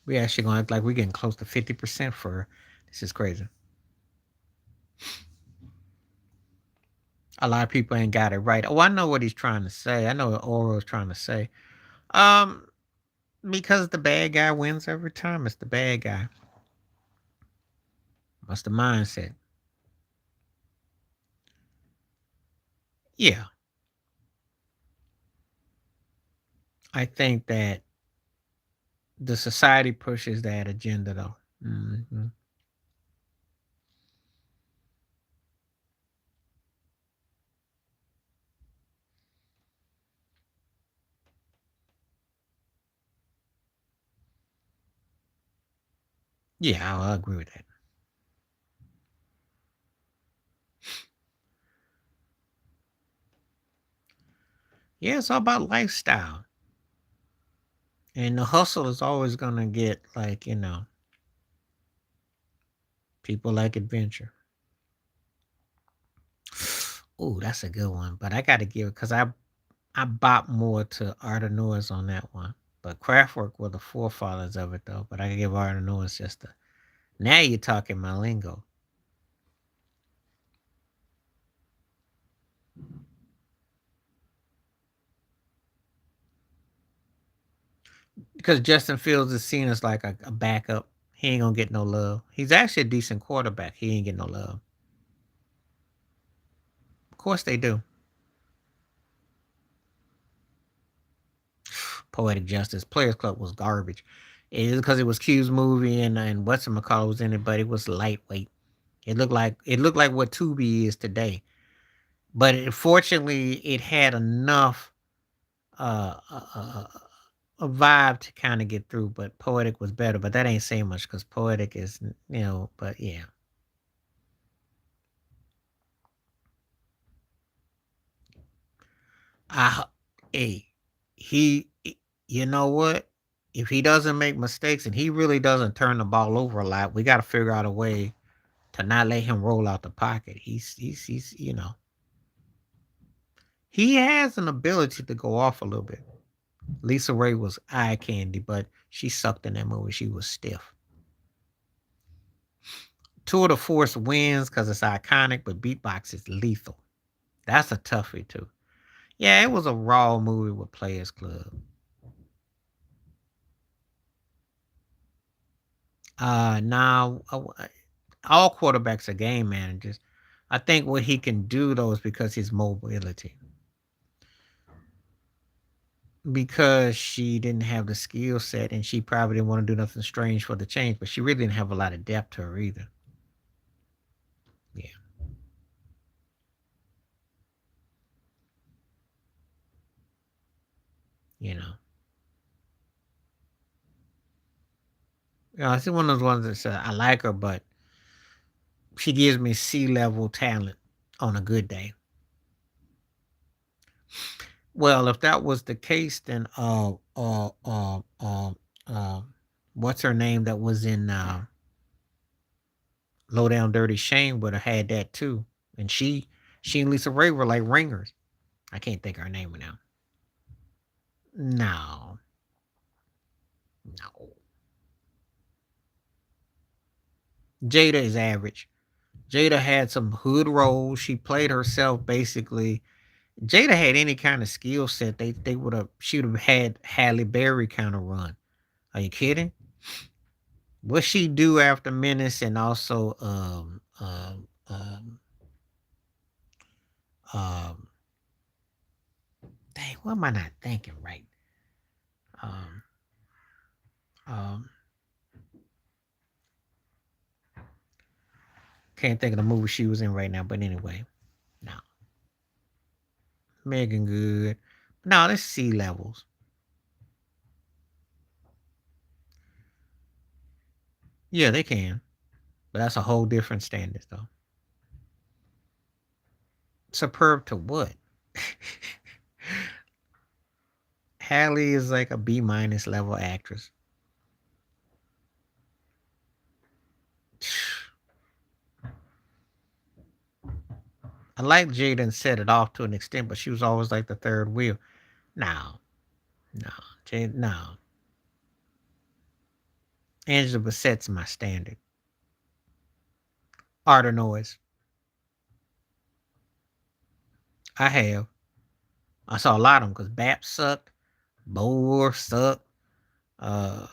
We actually gonna act like we're getting close to 50% for this is crazy. A lot of people ain't got it right. Oh, I know what he's trying to say. I know what Oro's trying to say. Um, because the bad guy wins every time. It's the bad guy. What's the mindset? Yeah, I think that the society pushes that agenda though. Hmm. Yeah, I'll agree with that. Yeah, it's all about lifestyle. And the hustle is always gonna get like, people like adventure. Oh, that's a good one. But I gotta give it because I bop more to Art of Noise on that one. But Kraftwerk were the forefathers of it though. But I can give Art of Noise just a now you're talking my lingo. Because Justin Fields is seen as like a backup. He ain't gonna get no love. He's actually a decent quarterback. He ain't get no love. Of course they do. Poetic Justice. Players Club was garbage. It is because it was Q's movie and what's McCall was in it, but it was lightweight. It looked like what Tubi is today. But fortunately, it had enough a vibe to kind of get through. But Poetic was better. But that ain't saying much because Poetic is But yeah, I hey he you know what? If he doesn't make mistakes and he really doesn't turn the ball over a lot, we got to figure out a way to not let him roll out the pocket. He's he has an ability to go off a little bit. Lisa Ray was eye candy, but she sucked in that movie. She was stiff. Tour de Force wins because it's iconic, but Beatbox is lethal. That's a toughie too. Yeah, it was a raw movie with Players Club. Now all quarterbacks are game managers. I think what he can do though is because his mobility. Because she didn't have the skill set and she probably didn't want to do nothing strange for the change, but she really didn't have a lot of depth to her either. Yeah, you know. It's one of those ones that said I like her, but she gives me sea level talent on a good day. Well, if that was the case, then what's her name that was in Low Down Dirty Shame would have had that too, and she and Lisa Ray were like ringers. I can't think of her name now. No, no. Jada is average. Jada had some hood roles. She played herself basically. Jada had any kind of skill set, they would have she would have had Halle Berry kind of run. Are you kidding? What she do after Menace and also um dang, what am I not thinking right? Um um can't think of the movie she was in right now, but anyway, no. Megan Good. No, let's see levels. Yeah, they can. But that's a whole different standard though. Superb to what? Halle is like a B minus level actress. I like Jada set it off to an extent, but she was always like the third wheel. No, no, Jada, no. Angela Bassett's my standard. Art or Noise. I have. I saw a lot of them because Bap sucked, Boer sucked. Uh,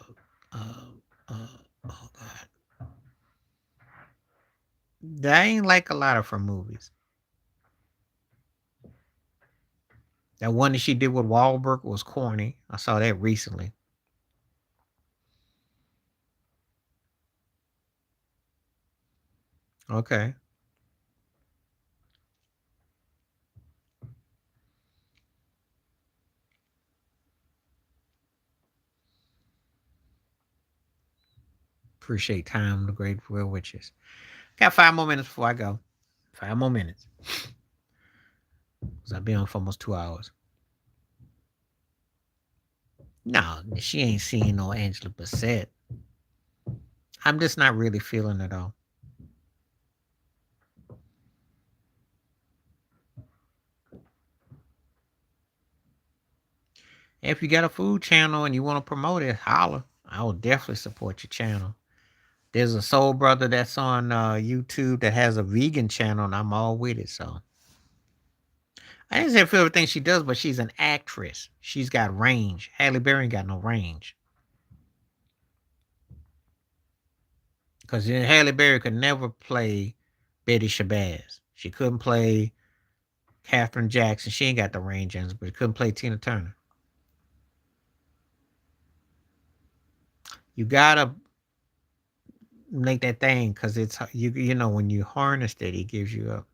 uh, uh, oh God, I ain't like a lot of her movies. That one that she did with Wahlberg was corny. I saw that recently. Okay. Appreciate time, the great real witches. Got 5 more minutes before I go. 5 more minutes. Because I've been on for almost 2 hours. No, she ain't seen no Angela Bassett. I'm just not really feeling it all. If you got a food channel and you want to promote it, holler. I will definitely support your channel. There's a soul brother that's on YouTube that has a vegan channel, and I'm all with it. So I didn't say for everything she does, but she's an actress. She's got range. Halle Berry ain't got no range. Because Halle Berry could never play Betty Shabazz. She couldn't play Katherine Jackson. She ain't got the range, but she couldn't play Tina Turner. You gotta make that thing because it's you know when you harness it, he gives you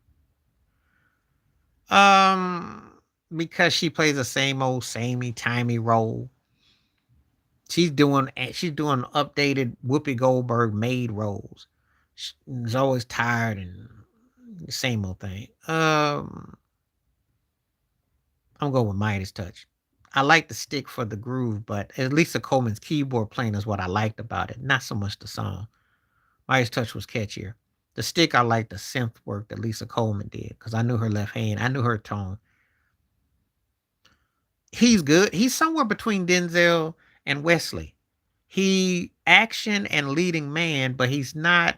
up. Because she plays the same old samey timey role. She's doing updated Whoopi Goldberg maid roles. She's always tired and the same old thing. I'm going with Midas Touch. I like the stick for the groove, but at least the Coleman's keyboard playing is what I liked about it. Not so much the song. Midas Touch was catchier. The stick, I liked the synth work that Lisa Coleman did because I knew her left hand. I knew her tone. He's good. He's somewhere between Denzel and Wesley. He action and leading man, but he's not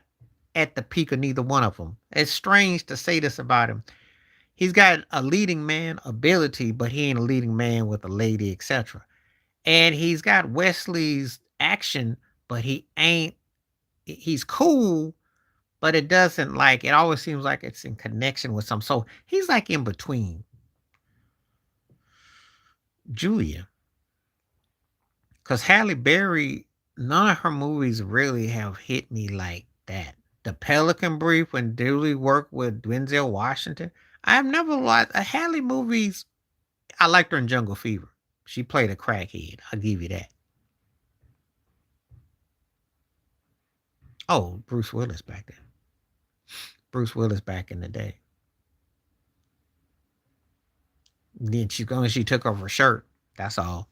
at the peak of neither one of them. It's strange to say this about him. He's got a leading man ability, but he ain't a leading man with a lady, etc. And he's got Wesley's action, but he ain't. He's cool, but it doesn't like. It always seems like it's in connection with some. So he's like in between. Julia, because Halle Berry, none of her movies really have hit me like that. The Pelican Brief when Julie worked with Denzel Washington. I've never liked Halle movies. I liked her in Jungle Fever. She played a crackhead. I'll give you that. Oh, Bruce Willis back then. Bruce Willis back in the day. Then she took off her shirt. That's all.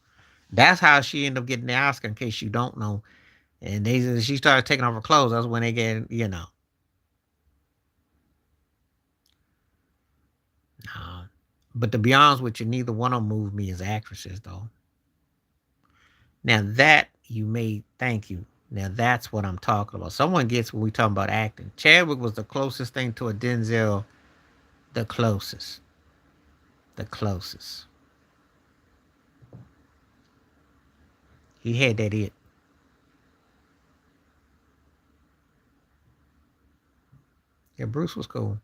That's how she ended up getting the Oscar. In case you don't know, and she started taking off her clothes. That's when they get. No. But to be honest with you, neither one of them moved me as actresses, though. Now that you may thank you. Now that's what I'm talking about. Someone gets when we talking about acting. Chadwick was the closest thing to a Denzel. The closest. The closest. He had that it. Yeah, Bruce was cool.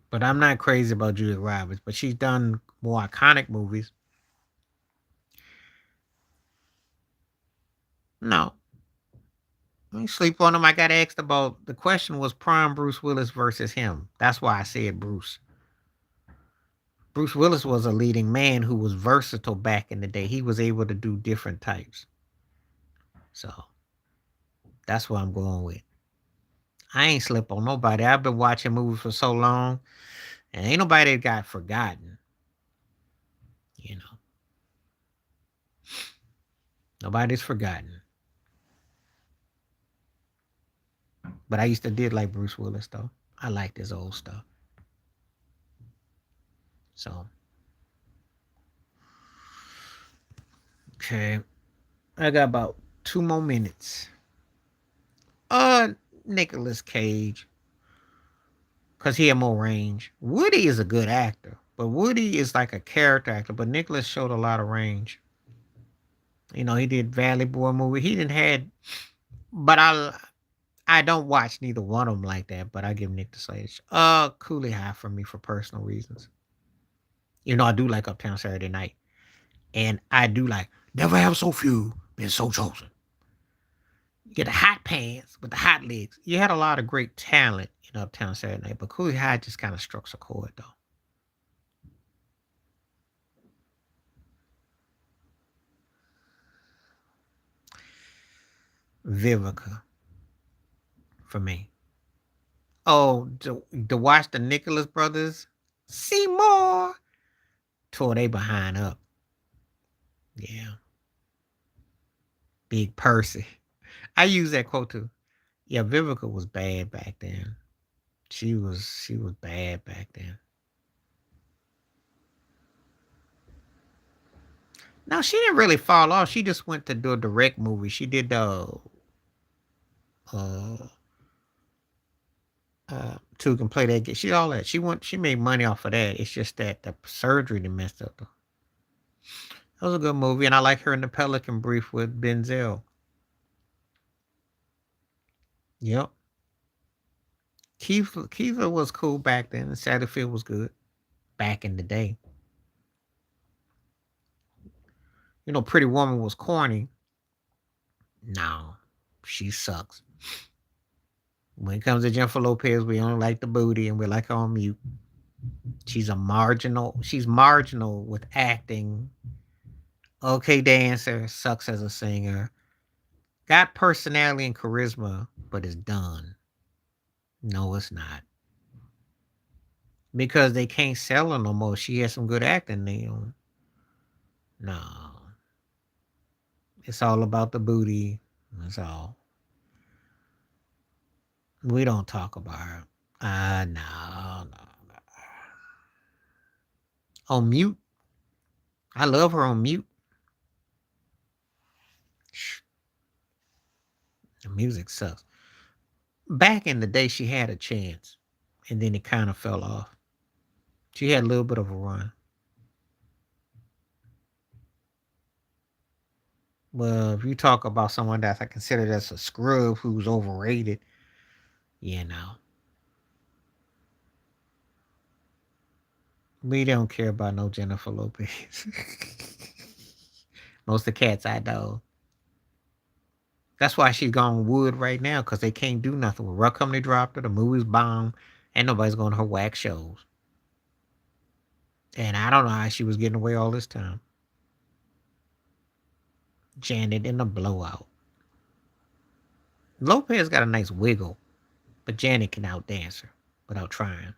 But I'm not crazy about Julia Roberts. But she's done more iconic movies. No. I ain't sleep on him. I got asked about the question was prime Bruce Willis versus him. That's why I said Bruce. Bruce Willis was a leading man who was versatile back in the day. He was able to do different types. So that's what I'm going with. I ain't slept on nobody. I've been watching movies for so long, and ain't nobody that got forgotten. You know, nobody's forgotten. But I used to did like Bruce Willis though. I liked his old stuff. So okay, I got about 2 more minutes. Uh, Nicolas Cage, cause he had more range. Woody is a good actor, but Woody is like a character actor. But Nicolas showed a lot of range. He did Valley Boy movie. He didn't had, but I don't watch neither one of them like that. But I give Nick the Sage. Coolie High for me for personal reasons. I do like Uptown Saturday Night, and I do like Never Have So Few Been So Chosen. You get the hot pants with the hot legs. You had a lot of great talent in Uptown Saturday Night, but Coolie High just kind of struck a chord though. Vivica for me. Oh, to watch the Nicholas brothers, Seymour tore they behind up. Yeah, Big Percy. I use that quote too. Yeah, Vivica was bad back then. She was bad back then. No, she didn't really fall off. She just went to do a direct movie. She did the uh two can play that game. She all that. She made money off of that. It's just that the surgery that messed up. That was a good movie, and I like her in the Pelican Brief with Denzel. Yep. Kiva was cool back then, and Satterfield was good back in the day. Pretty Woman was corny. No, she sucks. When it comes to Jennifer Lopez, we only like the booty and we like her on mute. She's marginal with acting. Okay dancer, sucks as a singer. Got personality and charisma, but it's done. No, it's not. Because they can't sell her no more. She has some good acting now. No. It's all about the booty. That's all. We don't talk about her. No, no, no. On mute. I love her on mute. The music sucks. Back in the day, she had a chance, and then it kind of fell off. She had a little bit of a run. Well, if you talk about someone that I consider as a scrub who's overrated, you know, we don't care about no Jennifer Lopez. Most of the cats I know. That's why she's gone wood right now, because they can't do nothing with her. Company dropped her, the movie's bomb, and nobody's going to her whack shows. And I don't know how she was getting away all this time. Janet in the blowout. Lopez got a nice wiggle, but Janet can outdance her without trying.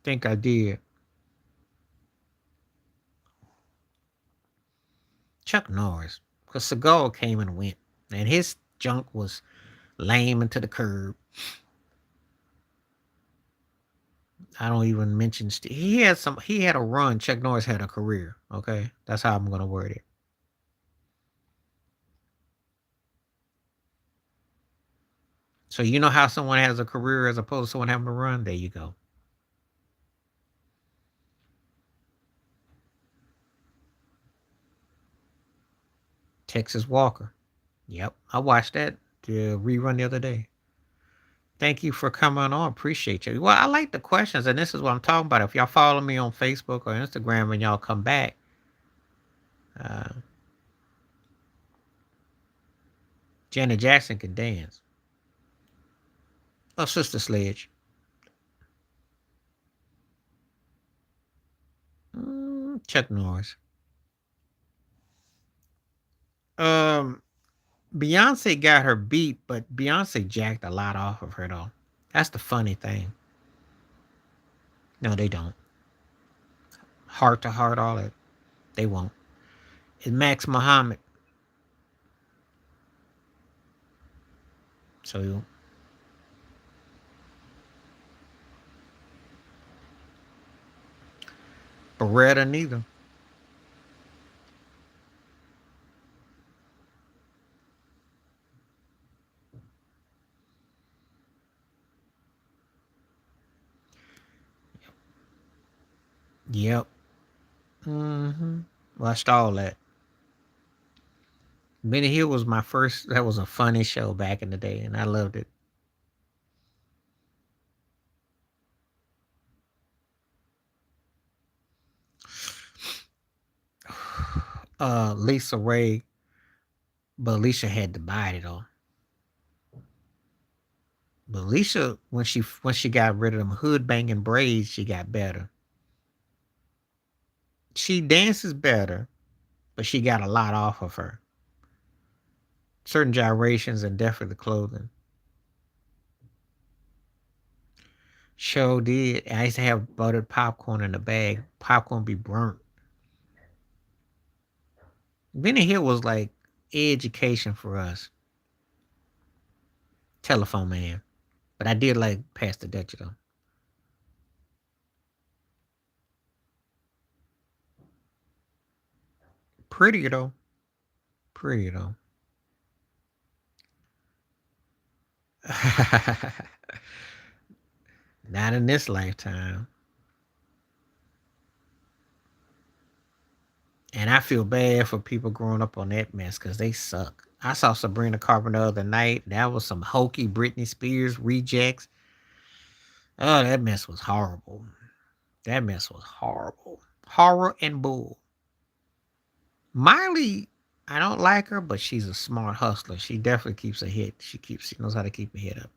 Think I did. Chuck Norris, because Seagal came and went, and his junk was lame into the curb. I don't even mention he had some. He had a run. Chuck Norris had a career. Okay, that's how I'm gonna word it. So you know how someone has a career as opposed to someone having a run. There you go. Texas Walker. Yep, I watched that the rerun the other day. Thank you for coming on. Appreciate you. Well, I like the questions, and this is what I'm talking about. If y'all follow me on Facebook or Instagram and y'all come back, uh, Janet Jackson can dance. Oh, Sister Sledge. Chuck Norris. Um, Beyonce got her beat, but Beyonce jacked a lot off of her though. That's the funny thing. No, they don't. Heart to heart, all that. They won't. It's Max Muhammad. So Beretta neither. Yep. Mm-hmm. Watched all that. Benny Hill was my first. That was a funny show back in the day, and I loved it. Lisa Ray, but Alicia had to bite it on. But Alicia, when she got rid of them hood banging braids, she got better. She dances better, but she got a lot off of her. Certain gyrations and definitely the clothing. Show did. I used to have buttered popcorn in the bag. Popcorn be burnt. Benny Hill was like education for us. Telephone Man. But I did like Pastor Dutcher though. Prettier though. Prettier though. Not in this lifetime. And I feel bad for people growing up on that mess because they suck. I saw Sabrina Carpenter the other night. That was some hokey Britney Spears rejects. Oh, that mess was horrible. That mess was horrible. Horror and bull. Miley, I don't like her, but she's a smart hustler. She definitely keeps a hit. She knows how to keep a hit up.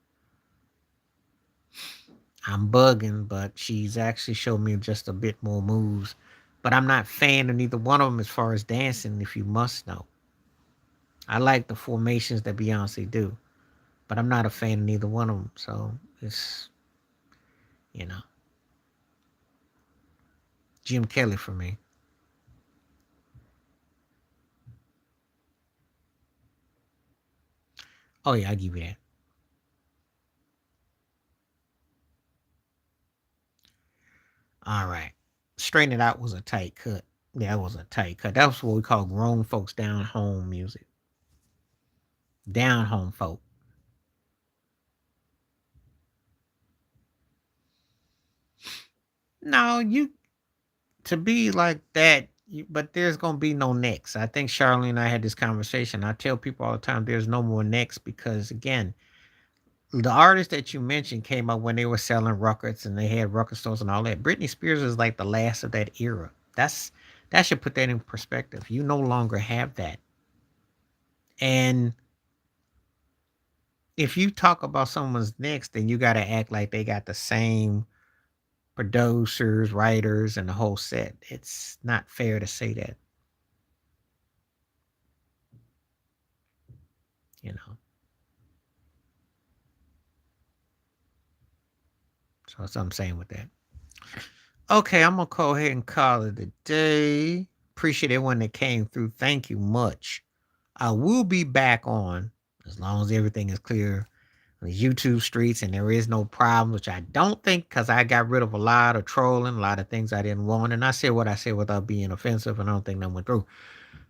I'm bugging, but she's actually showed me just a bit more moves. But I'm not a fan of neither one of them as far as dancing, if you must know. I like the formations that Beyonce do, but I'm not a fan of neither one of them. So it's, you know, Jim Kelly for me. Oh yeah, I give you that. All right. Straighten It Out was a tight cut. Yeah, it was a tight cut. That was what we call grown folks down home music. Down home folk. No, you to be like that, but there's gonna be no next. I think Charlene and I had this conversation. I tell people all the time there's no more next because again, the artists that you mentioned came up when they were selling records and they had record stores and all that. Britney Spears is like the last of that era. That should put that in perspective. You no longer have that. And if you talk about someone's next, then you got to act like they got the same producers, writers, and the whole set. It's not fair to say that, you know. So that's what I'm saying with that. Okay, I'm gonna go ahead and call it a day. Appreciate everyone that came through. Thank you much. I will be back on as long as everything is clear on the YouTube streets and there is no problem, which I don't think because I got rid of a lot of trolling, a lot of things I didn't want, and I said what I said without being offensive, and I don't think that went through.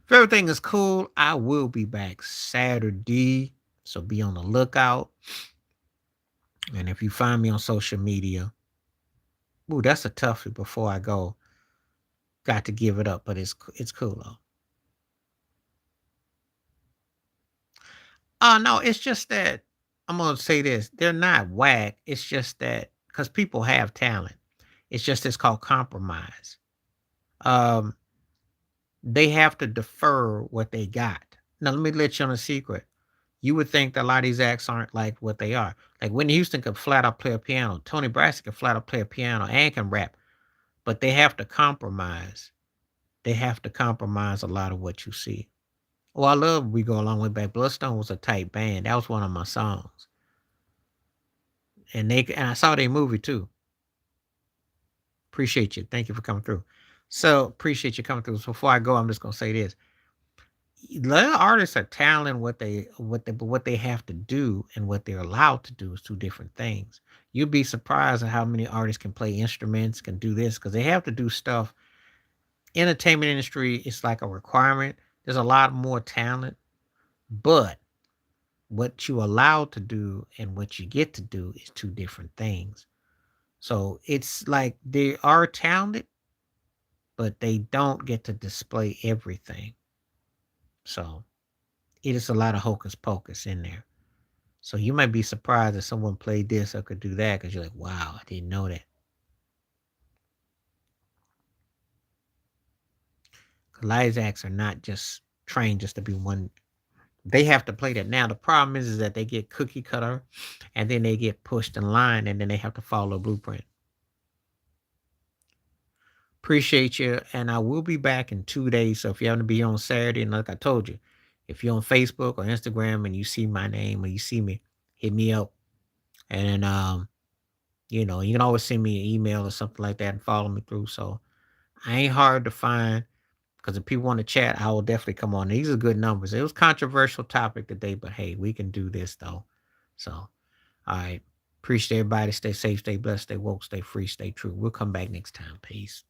If everything is cool, I will be back Saturday, so be on the lookout. And if you find me on social media, ooh, that's a toughie. Before I go, got to give it up, but it's cool though. Oh no, it's just that I'm gonna say this: they're not whack. It's just that because people have talent. It's just it's called compromise. Um, they have to defer what they got. Now let me let you on a secret. You would think that a lot of these acts aren't like what they are. Like Whitney Houston could flat out play a piano. Tony Braxton could flat out play a piano and can rap, but they have to compromise. They have to compromise a lot of what you see. Oh, I love We Go a Long Way Back. Bloodstone was a tight band. That was one of my songs. And I saw their movie too. Appreciate you. Thank you for coming through. So appreciate you coming through. So before I go, I'm just gonna say this. A lot of artists are talented what they have to do and what they're allowed to do is two different things. You'd be surprised at how many artists can play instruments, can do this, because they have to do stuff. Entertainment industry is like a requirement. There's a lot more talent, but what you allowed to do and what you get to do is two different things. So it's like they are talented, but they don't get to display everything. So it is a lot of hocus pocus in there. So you might be surprised if someone played this or could do that because you're like, wow, I didn't know that. Because acts are not just trained just to be one. They have to play that. Now the problem is that they get cookie cutter, and then they get pushed in line, and then they have to follow a blueprint. Appreciate you. And I will be back in 2 days. So if you happen to be on Saturday, and like I told you, if you're on Facebook or Instagram and you see my name or you see me, hit me up. And you can always send me an email or something like that and follow me through. So I ain't hard to find because if people want to chat, I will definitely come on. These are good numbers. It was controversial topic today, but hey, we can do this though. So, all right. Appreciate everybody. Stay safe, stay blessed, stay woke, stay free, stay true. We'll come back next time. Peace.